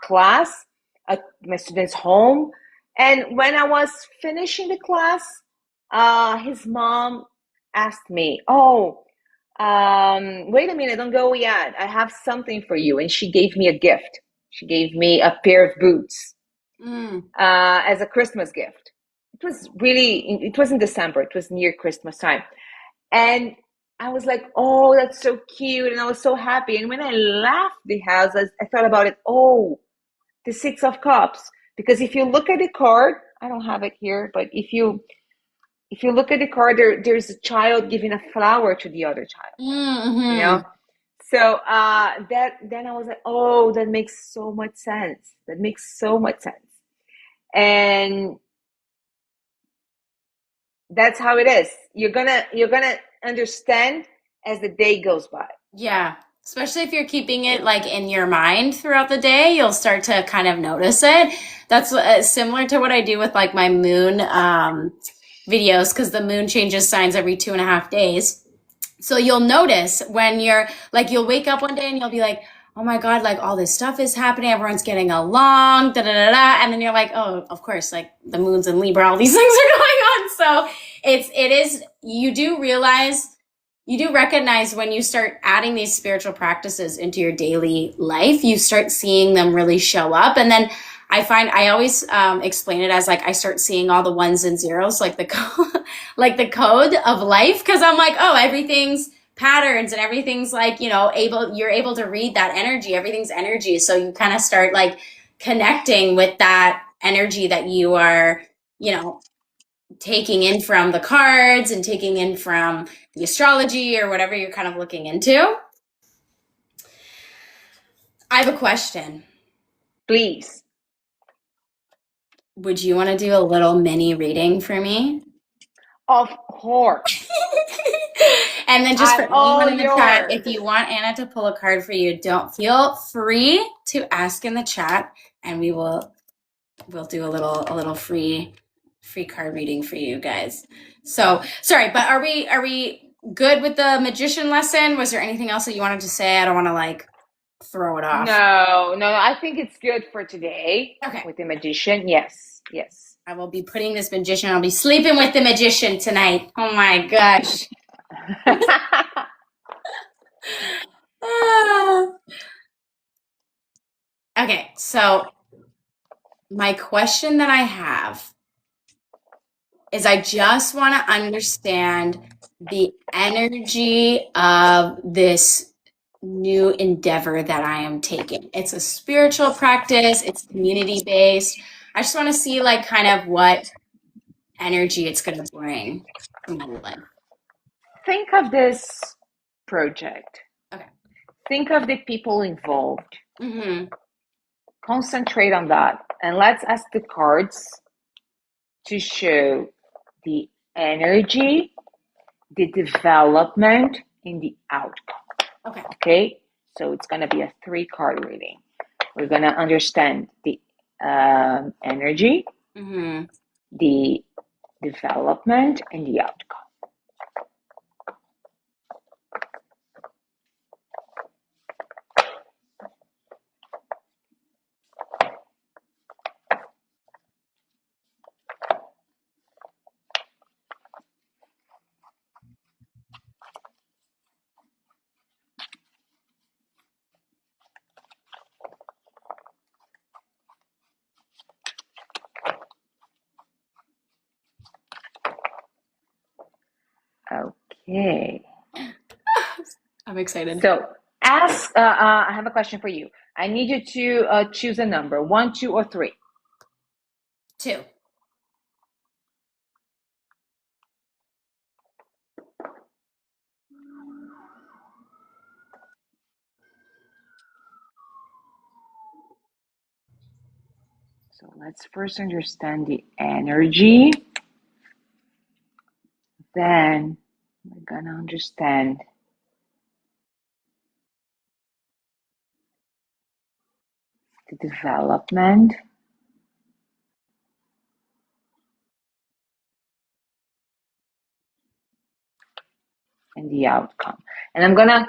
class at my students' home. And when I was finishing the class, his mom asked me, "Oh, wait a minute, don't go yet. I have something for you." And she gave me a gift. She gave me a pair of boots Mm. as a Christmas gift. It was in December. It was near Christmas time. And I was like, "Oh, that's so cute." And I was so happy. And when I left the house, I thought about it. Oh, the Six of Cups. Because if you look at the card, I don't have it here, but if you look at the card, there's a child giving a flower to the other child, you Mm-hmm. know? So then I was like, oh, that makes so much sense. That makes so much sense. And that's how it is. You're gonna understand as the day goes by. Yeah. Especially if you're keeping it like in your mind throughout the day, you'll start to kind of notice it. That's similar to what I do with like my moon videos, because the moon changes signs every 2.5 days. So you'll notice when you're like, you'll wake up one day and you'll be like, oh my God, like all this stuff is happening. Everyone's getting along, da da da da. And then you're like, oh, of course, like the moon's in Libra, all these things are going on. So you do recognize when you start adding these spiritual practices into your daily life, you start seeing them really show up. And then I always explain it as like I start seeing all the ones and zeros, like like the code of life, because I'm like, oh, everything's patterns and everything's like you're able to read that energy. Everything's energy, so you kind of start like connecting with that energy that you are taking in from the cards and taking in from the astrology or whatever you're kind of looking into. I have a question. Please. Would you want to do a little mini reading for me? Of course. And then just for I'm all anyone in the chat, yours. if you want Anna to pull a card for you, don't feel free to ask in the chat, and we'll do a little free card reading for you guys. So sorry, but are we good with the magician lesson? Was there anything else that you wanted to say? I don't want to like throw it off. No, I think it's good for today. Okay. With the magician. Yes. I will be putting this magician. I'll be sleeping with the magician tonight. Oh my gosh. Ah. Okay, so my question that I have is I just want to understand the energy of this new endeavor that I am taking. It's a spiritual practice, it's community based. I just want to see like kind of what energy it's going to bring to my life. Think of this project. Okay. Think of the people involved. Mm-hmm. Concentrate on that. And let's ask the cards to show the energy, the development, and the outcome. Okay. Okay? So it's going to be a 3-card reading. We're going to understand the energy, Mm-hmm. the development, and the outcome. Okay. I'm excited. So ask. I have a question for you. I need you to choose a number: 1, 2, or 3. 2. So let's first understand the energy. Then we're gonna understand the development and the outcome. And I'm gonna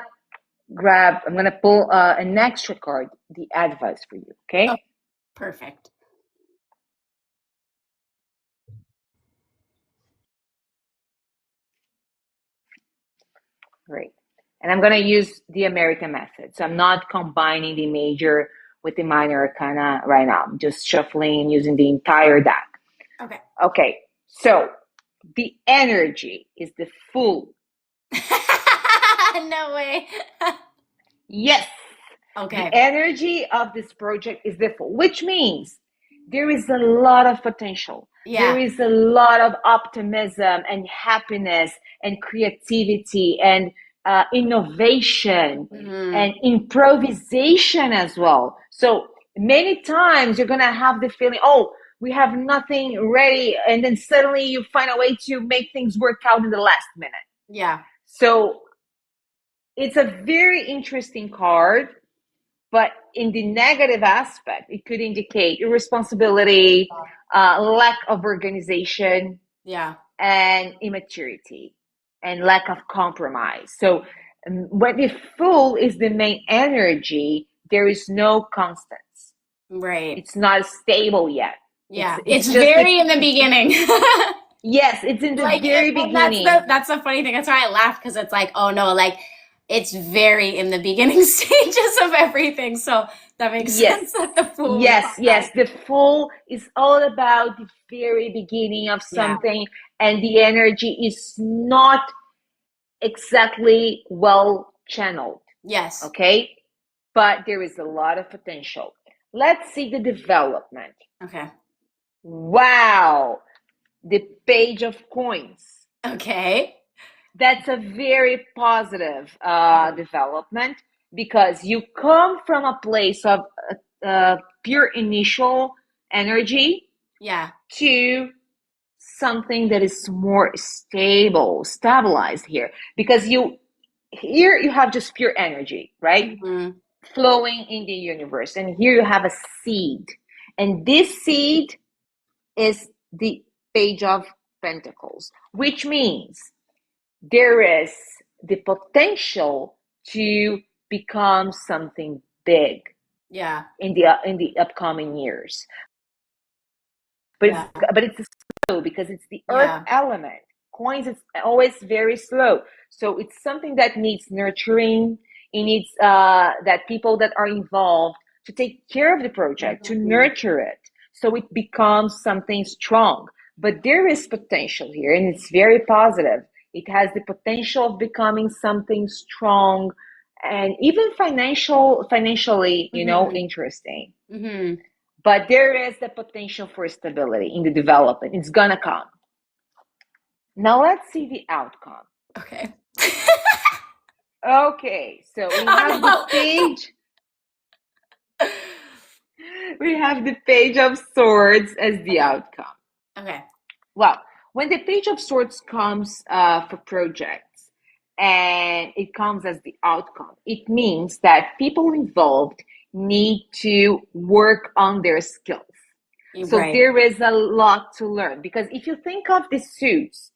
pull an extra card, the advice for you. Okay. Oh, perfect. Great. And I'm going to use the American method. So I'm not combining the major with the minor arcana right now. I'm just shuffling and using the entire deck. Okay. Okay. So the energy is the Fool. No way. Yes. Okay. The energy of this project is the Fool, which means there is a lot of potential. Yeah. There is a lot of optimism and happiness and creativity and innovation and improvisation as well. So many times you're going to have the feeling, oh, we have nothing ready. And then suddenly you find a way to make things work out in the last minute. Yeah. So it's a very interesting card. But in the negative aspect, it could indicate irresponsibility, lack of organization, Yeah. and immaturity, and lack of compromise. So when the Fool is the main energy, there is no constants. Right. It's not stable yet. Yeah. It's It's just very in the beginning. Yes, it's in the Like, very and beginning. that's the funny thing. That's why I laugh, because it's like, oh no, like it's very in the beginning stages of everything. So that makes Yes. sense that the Fool. Yes. The Fool is all about the very beginning of something, and the energy is not exactly well channeled. Yes. Okay, but there is a lot of potential. Let's see the development. Okay. Wow, the Page of Coins. Okay. That's a very positive development, because you come from a place of pure initial energy, Yeah. to something that is more stabilized here, because you have just pure energy, right? Mm-hmm. Flowing in the universe, and here you have a seed, and this seed is the Page of Pentacles, which means there is the potential to become something big Yeah. in the upcoming years. But Yeah. it's slow, because it's the earth element. Coins is always very slow. So it's something that needs nurturing. It needs that people that are involved to take care of the project, to Mhm. nurture it, so it becomes something strong. But there is potential here, and it's very positive. It has the potential of becoming something strong and even financially, Mhm. interesting. Mhm. But there is the potential for stability in the development. It's gonna come. Now let's see the outcome. Okay. Okay, so Oh we have the page of swords as no. the outcome. Okay. Well, when the page of swords comes for projects and it comes as the outcome, it means that people involved need to work on their skills. You're So right. there is a lot to learn, because if you think of the suits,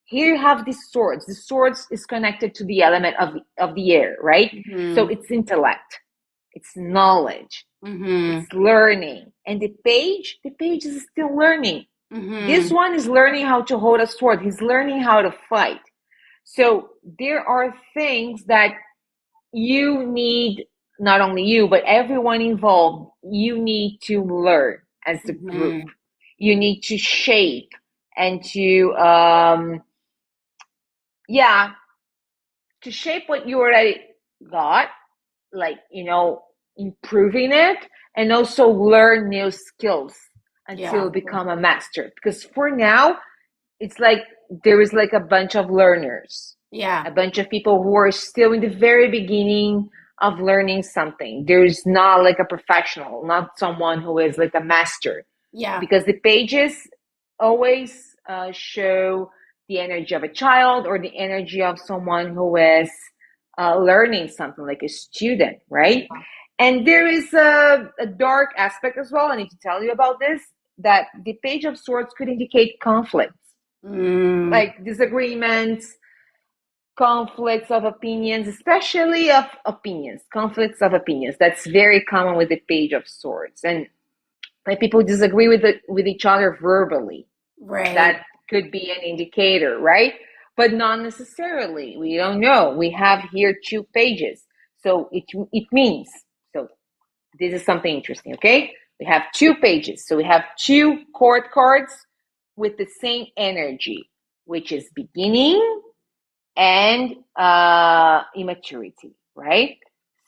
here you have the swords. The swords is connected to the element of the air, right? So Mhm. it's intellect, it's knowledge, it's Mhm. learning. And the page is still learning. This Mhm. one is learning how to hold a sword. He's learning how to fight. So there are things that you need, not only you, but everyone involved, you need to learn as a group. Mhm. You need to shape and to, yeah, to shape what you already got, like, improving it, and also learn new skills until Yeah. you become a master. Because for now, it's like there is like a bunch of learners, Yeah. a bunch of people who are still in the very beginning of learning something. There's not like a professional, not someone who is like a master, Yeah. because the pages always show the energy of a child or the energy of someone who is learning something, like a student, right? Yeah. And there is a dark aspect as well. I need to tell you about this, that the page of swords could indicate conflicts, Mm. like disagreements, conflicts of opinions, especially of opinions, conflicts of opinions. That's very common with the page of swords. And like people disagree with each other verbally. Right. That could be an indicator, right? But not necessarily. We don't know. We have here two pages. So it means, so this is something interesting, okay? We have two pages. So we have two court cards with the same energy, which is beginning and immaturity, right?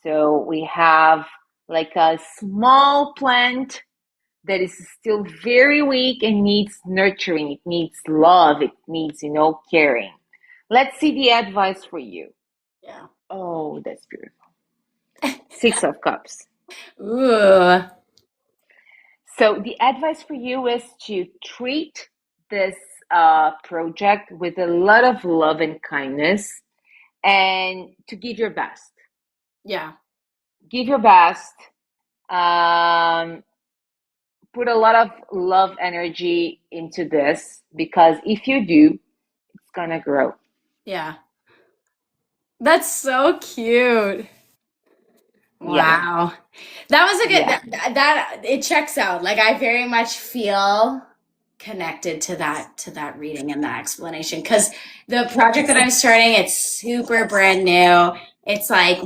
So we have like a small plant that is still very weak and needs nurturing. It needs love. It needs, caring. Let's see the advice for you. Yeah. Oh, that's beautiful. Six of Cups. Ooh. So the advice for you is to treat this project with a lot of love and kindness, and to give your best. Yeah. Give your best. Um, put a lot of love energy into this, because if you do, it's gonna grow. Yeah. That's so cute. Yeah, Wow. That was a good yeah, that it checks out. Like I very much feel connected to that reading and that explanation because the project that I'm starting, it's super brand new. It's like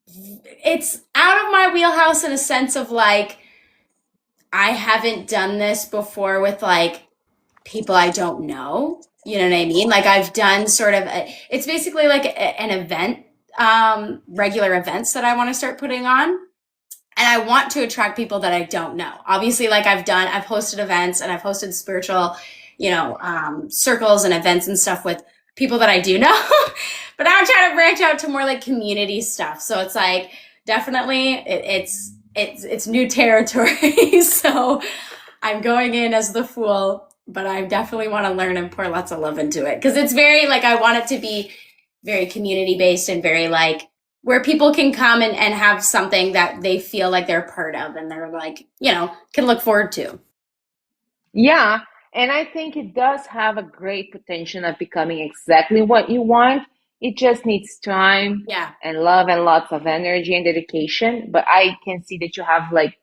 it's out of my wheelhouse in a sense of like I haven't done this before with like people I don't know. You know what I mean? Like I've done sort of it's basically like an event, regular events that I want to start putting on. And I want to attract people that I don't know. Obviously, like I've hosted events and I've hosted spiritual, circles and events and stuff with people that I do know. But now I'm trying to branch out to more like community stuff. So it's like definitely it's new territory. So I'm going in as the fool, but I definitely want to learn and pour lots of love into it because it's very like I want it to be very community based and very like where people can come and have something that they feel like they're part of and they're like, can look forward to. yeah. And I think it does have a great potential of becoming exactly what you want. It just needs time Yeah. and love and lots of energy and dedication. But I can see that you have like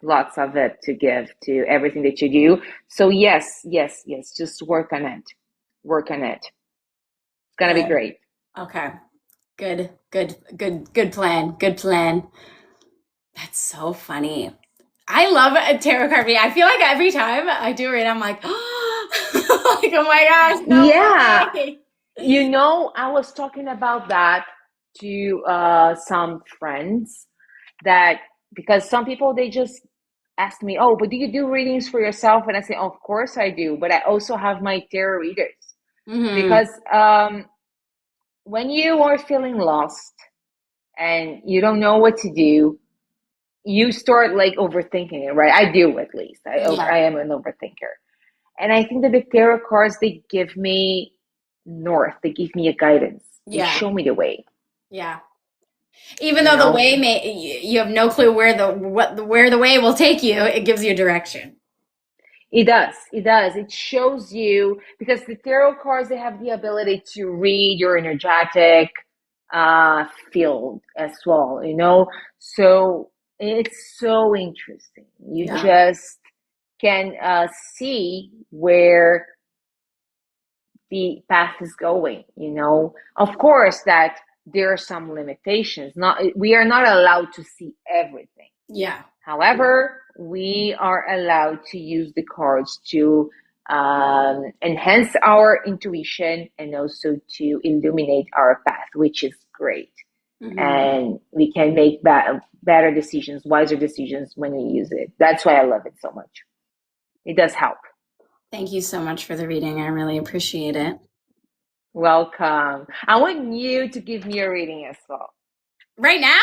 lots of it to give to everything that you do. So yes, yes, yes, just work on it. Work on it. It's gonna be Good. great. Okay. Good plan. Good plan. That's so funny. I love a tarot card reading. I feel like every time I do it, I'm like, like, oh my gosh, Yeah. no way. I was talking about that to some friends that because some people they just ask me, oh, but do you do readings for yourself? And I say, of course I do, but I also have my tarot readers Hmm. because when you are feeling lost and you don't know what to do, you start like overthinking it, right? I do at least. Yeah. I am an overthinker. And I think that the tarot cards, they give me north. They give me a guidance. They Yeah. show me the way, Yeah. Even you though the know? way may you have no clue where the way will take you, it gives you direction. It does. It does. It shows you because the tarot cards, they have the ability to read your energetic field as well, you know? So it's so interesting. You Yeah. just can see where the path is going, you know. Of course that there are some limitations. Not we are not allowed to see everything. Yeah. However, we are allowed to use the cards to enhance our intuition and also to illuminate our path, which is great. Hmm. And we can make better decisions, wiser decisions when we use it. That's why I love it so much. It does help. Thank you so much for the reading. I really appreciate it. Welcome. I want you to give me a reading as well. Right now?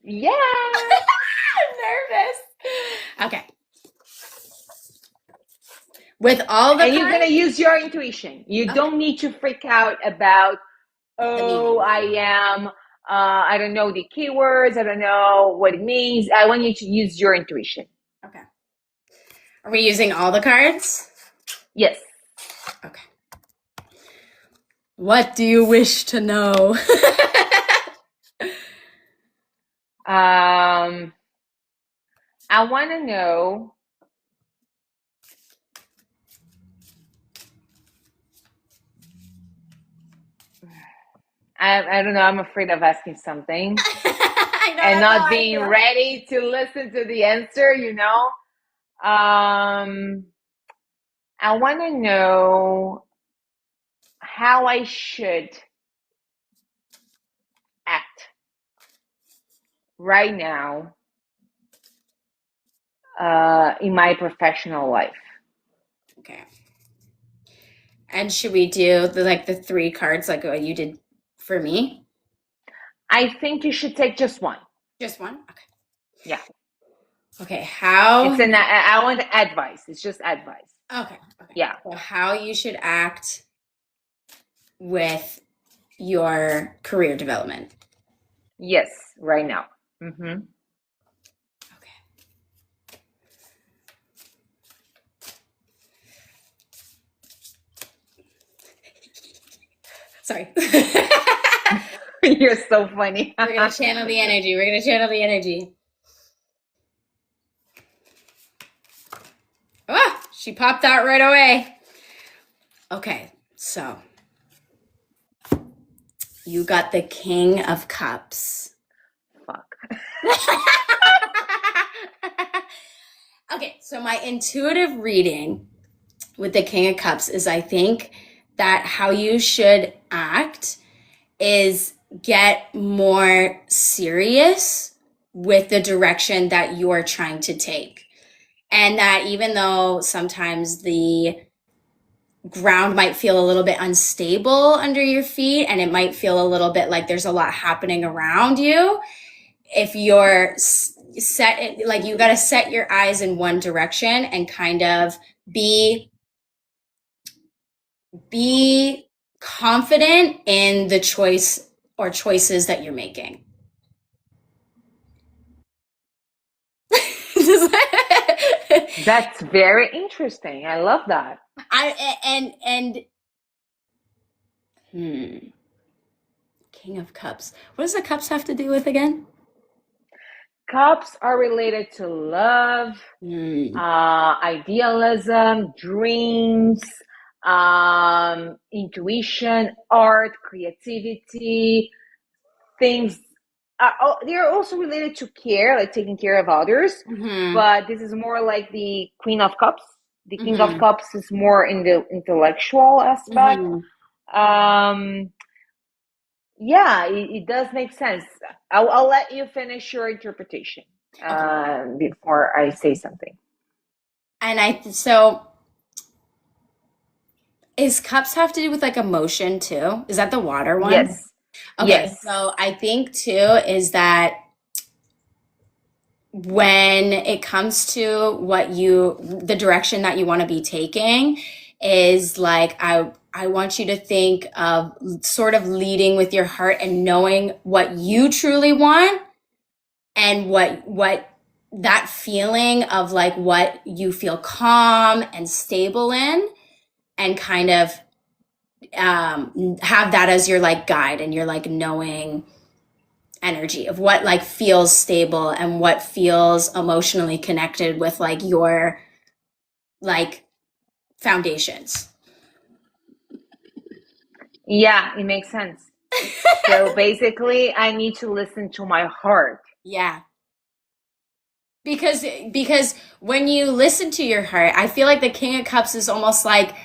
Yeah. I'm nervous. Okay. With all the And you're going cards, to use your intuition. You okay, don't need to freak out about, the oh, meaning. I don't know the keywords. I don't know what it means. I want you to use your intuition. Okay. Are we using all the cards? Yes. Okay. What do you wish to know? I want to know. I don't know. I'm afraid of asking something I know and that's how not I being feel. ready to listen to the answer, you know? I want to know how I should act right now in my professional life. Okay. And should we do the three cards like what you did for me? I think you should take just one. Just one? Okay. Yeah. Okay, how I want advice. It's just advice. okay. Yeah. So how you should act with your career development. Yes, right now. Mm-hmm. Okay. Sorry. You're so funny. We're gonna channel the energy. We're gonna channel the energy. Ah, she popped out right away. Okay, so you got the King of Cups. Fuck. Okay, so my intuitive reading with the King of Cups is I think that how you should act is get more serious with the direction that you're trying to take. And that even though sometimes the ground might feel a little bit unstable under your feet and it might feel a little bit like there's a lot happening around you, if you're set, like you got to set your eyes in one direction and kind of be be confident in the choice or choices that you're making. That's very interesting. I love that. And King of Cups. What does the cups have to do with again? Cups are related to love, Hmm. idealism, dreams, intuition, art, creativity, things they're also related to care, like taking care of others, Mm-hmm. but this is more like the Queen of Cups. The King of Mm-hmm. Cups is more in the intellectual aspect. Mm-hmm. Um, yeah, it does make sense. I'll let you finish your interpretation Okay. before I say something. And so is cups have to do with like emotion too? Is that the water one? Yes, Okay, yes. so I think too is that when it comes to the direction that you want to be taking is like I want you to think of sort of leading with your heart and knowing what you truly want and what that feeling of like what you feel calm and stable in and kind of have that as your like guide and your like knowing energy of what like feels stable and what feels emotionally connected with like your like foundations. Yeah, it makes sense. So basically, I need to listen to my heart. Yeah. Because when you listen to your heart, I feel like the King of Cups is almost like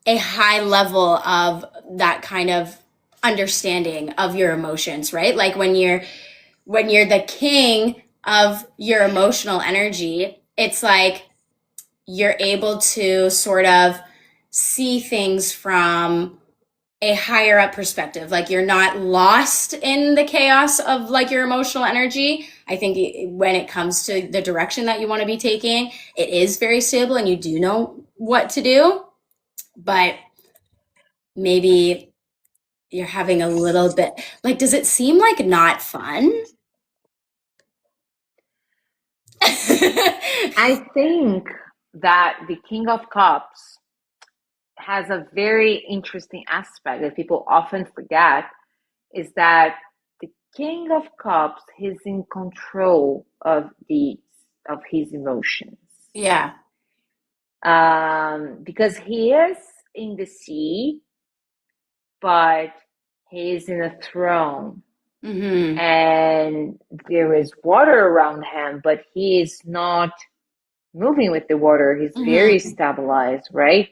a high level of that kind of understanding of your emotions, right? Like when you're the king of your emotional energy, it's like you're able to sort of see things from a higher up perspective. Like you're not lost in the chaos of like your emotional energy. I think when it comes to the direction that you want to be taking, it is very stable and you do know what to do. But maybe you're having a little bit like, does it seem like not fun? I think that the King of Cups has a very interesting aspect that people often forget is that the King of Cups is in control of his emotions. Yeah. Because he is in the sea, but he is in a throne Mm-hmm. and there is water around him, but he is not moving with the water. He's very Mm-hmm. stabilized, right?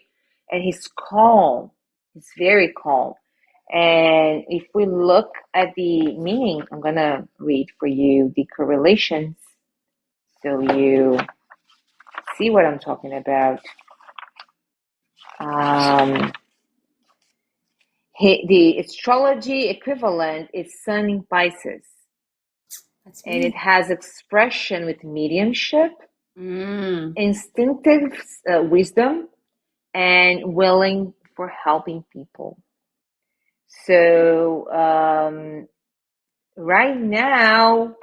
And he's calm. He's very calm. And if we look at the meaning, I'm going to read for you the correlations so you see what I'm talking about. Um, the astrology equivalent is Sun in Pisces, That's and me. it has expression with mediumship, Mm. instinctive wisdom, and willing for helping people. So right now,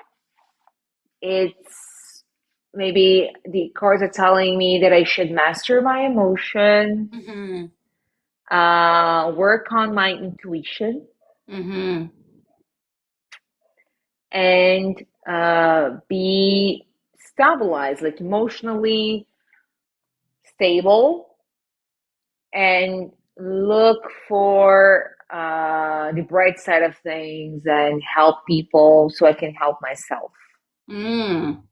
it's maybe the cards are telling me that I should master my emotions, Mm-hmm. work on my intuition, Mm-hmm. and be stabilized, like emotionally stable, and look for the bright side of things and help people so I can help myself. Mm.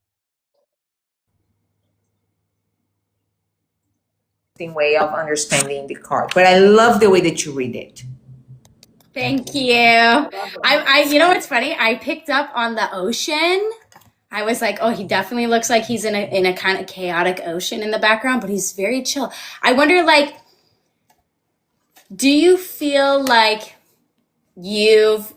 Way of understanding the card, but I love the way that you read it. Thank you. You know what's funny? I picked up on the ocean. I was like, oh, he definitely looks like he's in a kind of chaotic ocean in the background, but he's very chill. I wonder, like, do you feel like you've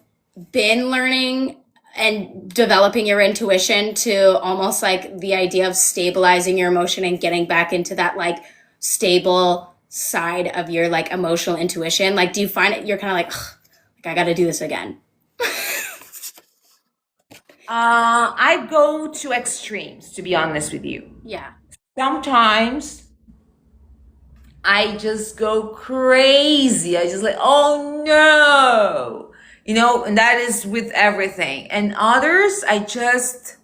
been learning and developing your intuition to almost like the idea of stabilizing your emotion and getting back into that like stable side of your like emotional intuition? Like, do you find it you're kind of like, I got to do this again? I go to extremes, to be honest with you. Yeah. Sometimes I just go crazy. I just like, oh no, and that is with everything. And others, I just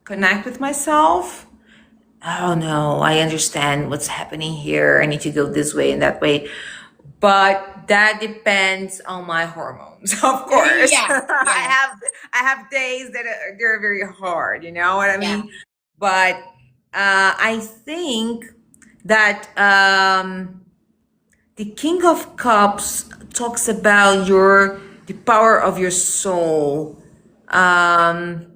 connect with myself. Oh no, I understand what's happening here. I need to go this way and that way. But that depends on my hormones, of course. Yeah, yeah, I have days that they're very hard, you know what I yeah. mean? But I think that the King of Cups talks about the power of your soul. Um,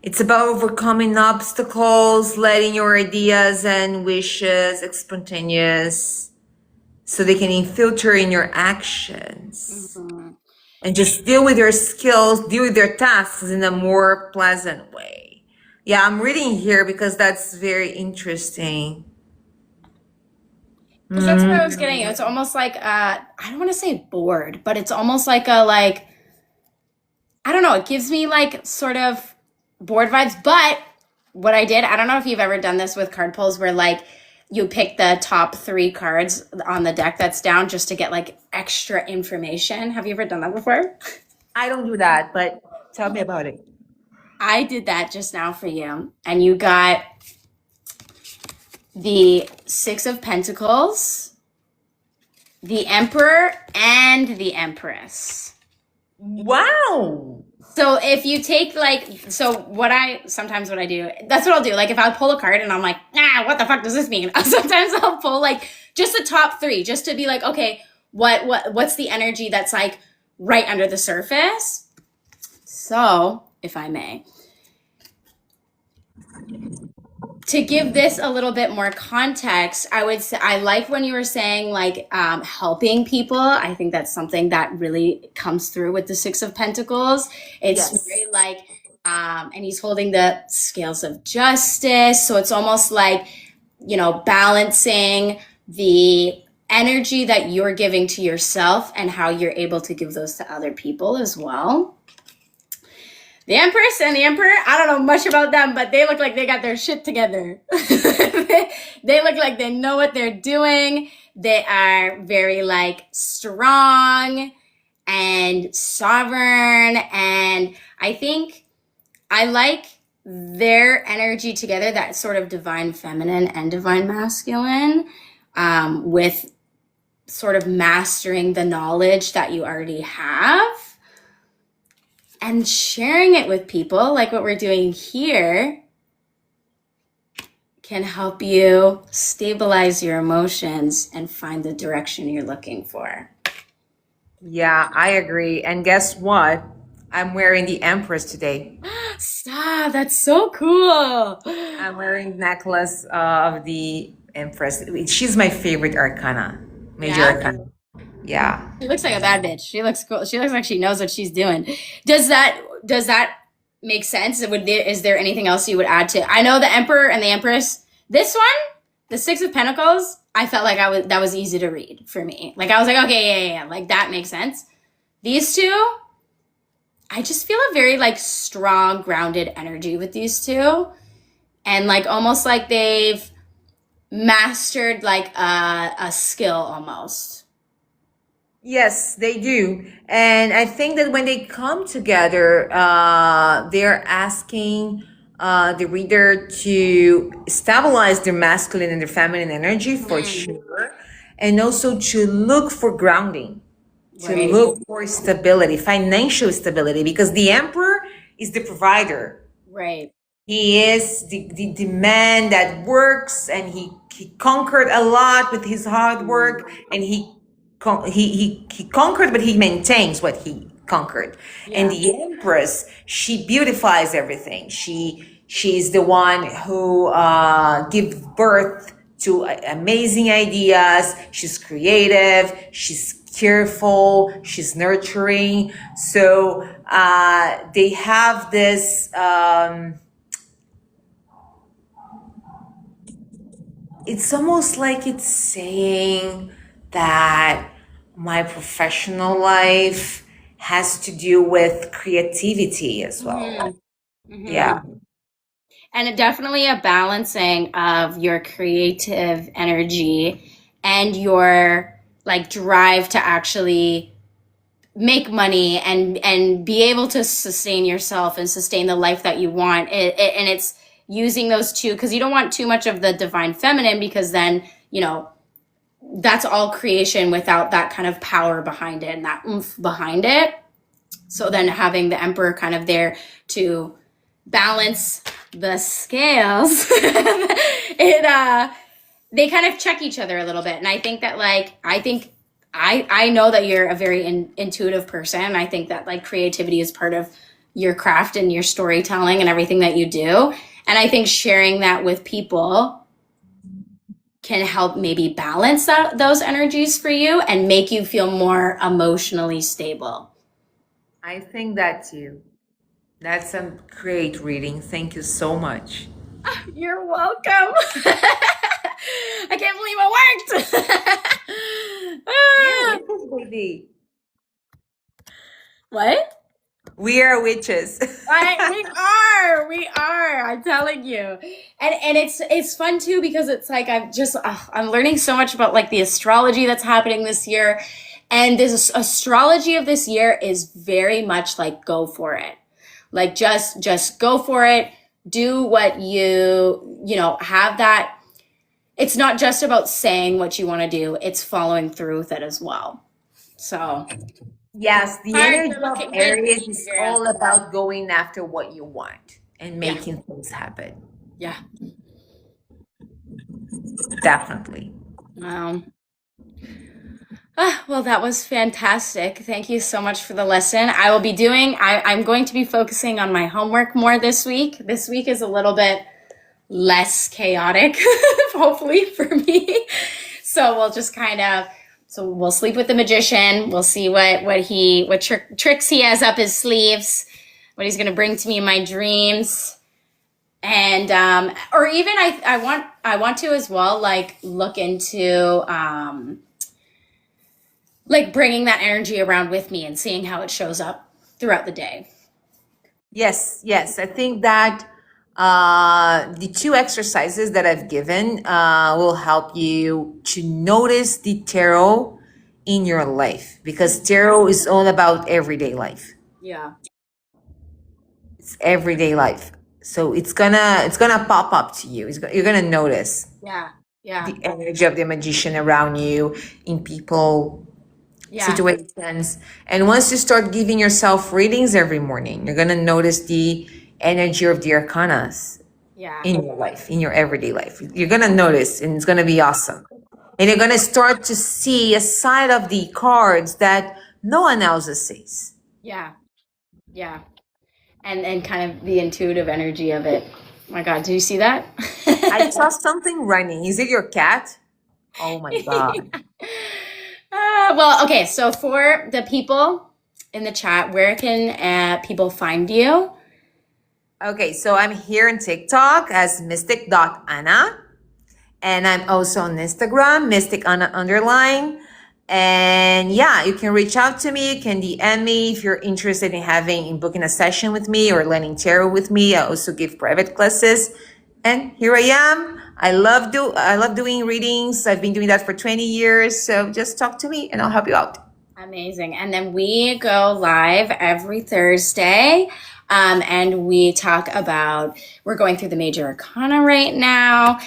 it's about overcoming obstacles, letting your ideas and wishes spontaneous so they can infiltrate in your actions Mhm. and just deal with your skills, deal with their tasks in a more pleasant way. Yeah, I'm reading here because that's very interesting. Because that's what I was Mm. getting. It's almost like I don't want to say bored, but it's almost like a like I don't know. It gives me like sort of bored vibes. But what I did, I don't know if you've ever done this with card pulls, where like you pick the top three cards on the deck that's down just to get like extra information. Have you ever done that before? I don't do that, but tell me about it. I did that just now for you, and you got the Six of Pentacles, the Emperor, and the Empress. Wow. So if you take like, so what I do, that's what I'll do. Like if I'll pull a card and I'm like, nah, what the fuck does this mean? Sometimes I'll pull like just the top three, just to be like, okay, what's the energy that's like right under the surface? So, if I may, to give this a little bit more context, I would say I like when you were saying like helping people. I think that's something that really comes through with the Six of Pentacles. It's Yes. very like, and he's holding the scales of justice. So it's almost like, balancing the energy that you're giving to yourself and how you're able to give those to other people as well. The Empress and the Emperor, I don't know much about them, but they look like they got their shit together. They look like they know what they're doing. They are very like strong and sovereign. And I think I like their energy together, that sort of divine feminine and divine masculine, with sort of mastering the knowledge that you already have and sharing it with people, like what we're doing here, can help you stabilize your emotions and find the direction you're looking for. Yeah, I agree. And guess what? I'm wearing the Empress today. Stop, that's so cool. I'm wearing necklace of the Empress. She's my favorite arcana, major Yeah? arcana. Yeah. She looks like a bad bitch. She looks cool. She looks like she knows what she's doing. Does that make sense? Is there anything else you would add to? I know the Emperor and the Empress. This one, the Six of Pentacles, I felt like that was easy to read for me. Like I was like, okay, yeah, like that makes sense. These two, I just feel a very like strong, grounded energy with these two, and like almost like they've mastered like a skill almost. Yes, they do. And I think that when they come together, they're asking the reader to stabilize their masculine and their feminine energy for sure. And also to look for grounding, to Right. look for stability, financial stability, because the emperor is the provider. Right. He is the man that works, and he conquered a lot with his hard work, and he conquered, but he maintains what he conquered. And Yeah. the empress, she beautifies everything. She's the one who gives birth to amazing ideas. She's creative. She's careful. She's nurturing. So they have this. It's almost like it's saying that my professional life has to do with creativity as well. Yeah. And definitely a balancing of your creative energy and your like drive to actually make money and be able to sustain yourself and sustain the life that you want. And it's using those two, because you don't want too much of the divine feminine, because then that's all creation without that kind of power behind it and that oomph behind it. So then having the emperor kind of there to balance the scales, they kind of check each other a little bit. And I think that I know that you're a very intuitive person. I think that like creativity is part of your craft and your storytelling and everything that you do. And I think sharing that with people can help maybe balance those energies for you and make you feel more emotionally stable. I think that too. That's a great reading. Thank you so much. You're welcome. I can't believe it worked. Yeah, witches, baby. What? We are witches. We are. I'm telling you, and it's fun too because it's like I'm learning so much about like the astrology that's happening this year, and this astrology of this year is very much like go for it, like just go for it, do what you know have that. It's not just about saying what you want to do; it's following through with it as well. So. Yes, the Cards energy are of looking good. Aries is Yes. all about going after what you want and Yeah. making things happen. Yeah. Definitely. Wow. Well, that was fantastic. Thank you so much for the lesson. I'm going to be focusing on my homework more this week. This week is a little bit less chaotic, hopefully for me. So we'll sleep with the magician. We'll see what tricks he has up his sleeves, what he's going to bring to me in my dreams. And or even I want to as well like look into like bringing that energy around with me and seeing how it shows up throughout the day. Yes, yes. I think that the two exercises that I've given will help you to notice the tarot in your life because tarot is all about everyday life. Yeah. It's everyday life. So it's gonna pop up to you. You're gonna notice Yeah. Yeah. the energy of the magician around you in people, Yeah. situations. And once you start giving yourself readings every morning, you're gonna notice the energy of the arcanas Yeah. in your life, in your everyday life. You're gonna notice, and it's gonna be awesome. And you're gonna start to see a side of the cards that no one else sees. Yeah. Yeah. And kind of the intuitive energy of it. Oh my God, do you see that? I saw something running. Is it your cat? Oh my God. Well, okay. So for the people in the chat, where can people find you? Okay, so I'm here on TikTok as mystic.anna. And I'm also on Instagram, Mystic Anna underline. And yeah, you can reach out to me. You can DM me if you're interested in booking a session with me or learning tarot with me. I also give private classes. And here I am. I love doing readings. I've been doing that for 20 years. So just talk to me and I'll help you out. Amazing. And then we go live every Thursday. And we talk about, we're going through the major arcana right now.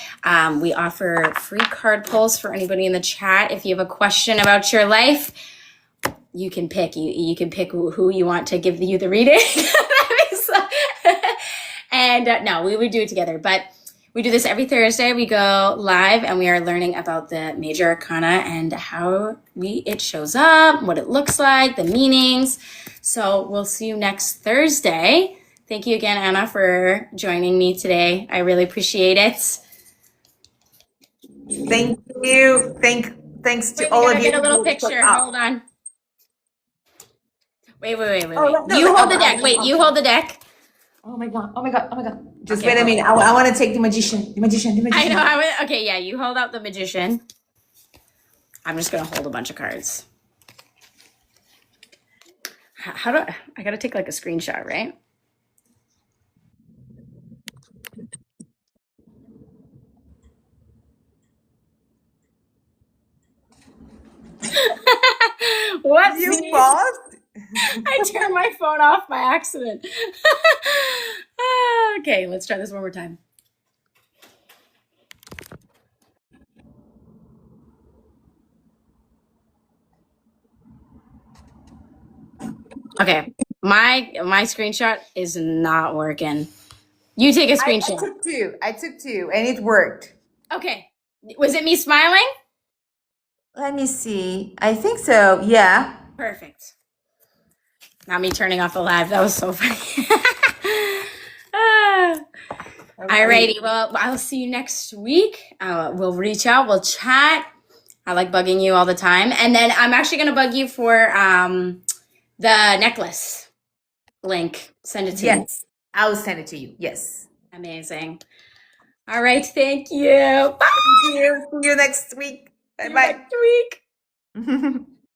We offer free card pulls for anybody in the chat. If you have a question about your life, you can pick. You can pick who you want to give you the reading. And no, we would do it together. But we do this every Thursday. We go live and we are learning about the major arcana and how it shows up, what it looks like, the meanings. So we'll see you next Thursday. Thank you again, Anna, for joining me today. I really appreciate it. Thank you. Thanks to all of you. Get a little picture. Hold on. Wait. Oh, no, You hold the deck. Wait, you hold the deck. Oh my God. Just wait a minute. I want to take the magician. I know. Okay, yeah, you hold out the magician. I'm just going to hold a bunch of cards. I got to take like a screenshot, right? What? You paused? I turned my phone off by accident. Okay, let's try this one more time. Okay. My screenshot is not working. You take a I screenshot. took two. I took two, and it worked. Okay. Was it me smiling? Let me see. I think so. Yeah. Perfect. Not me turning off the live. That was so funny. Ah. Alrighty. Well, I'll see you next week. We'll reach out. We'll chat. I like bugging you all the time. And then I'm actually going to bug you for the necklace link. Send it to me. Yes. I will send it to you. Yes. Amazing. All right. Thank you. Bye. Thank you. See you next week. See you Bye next week. bye.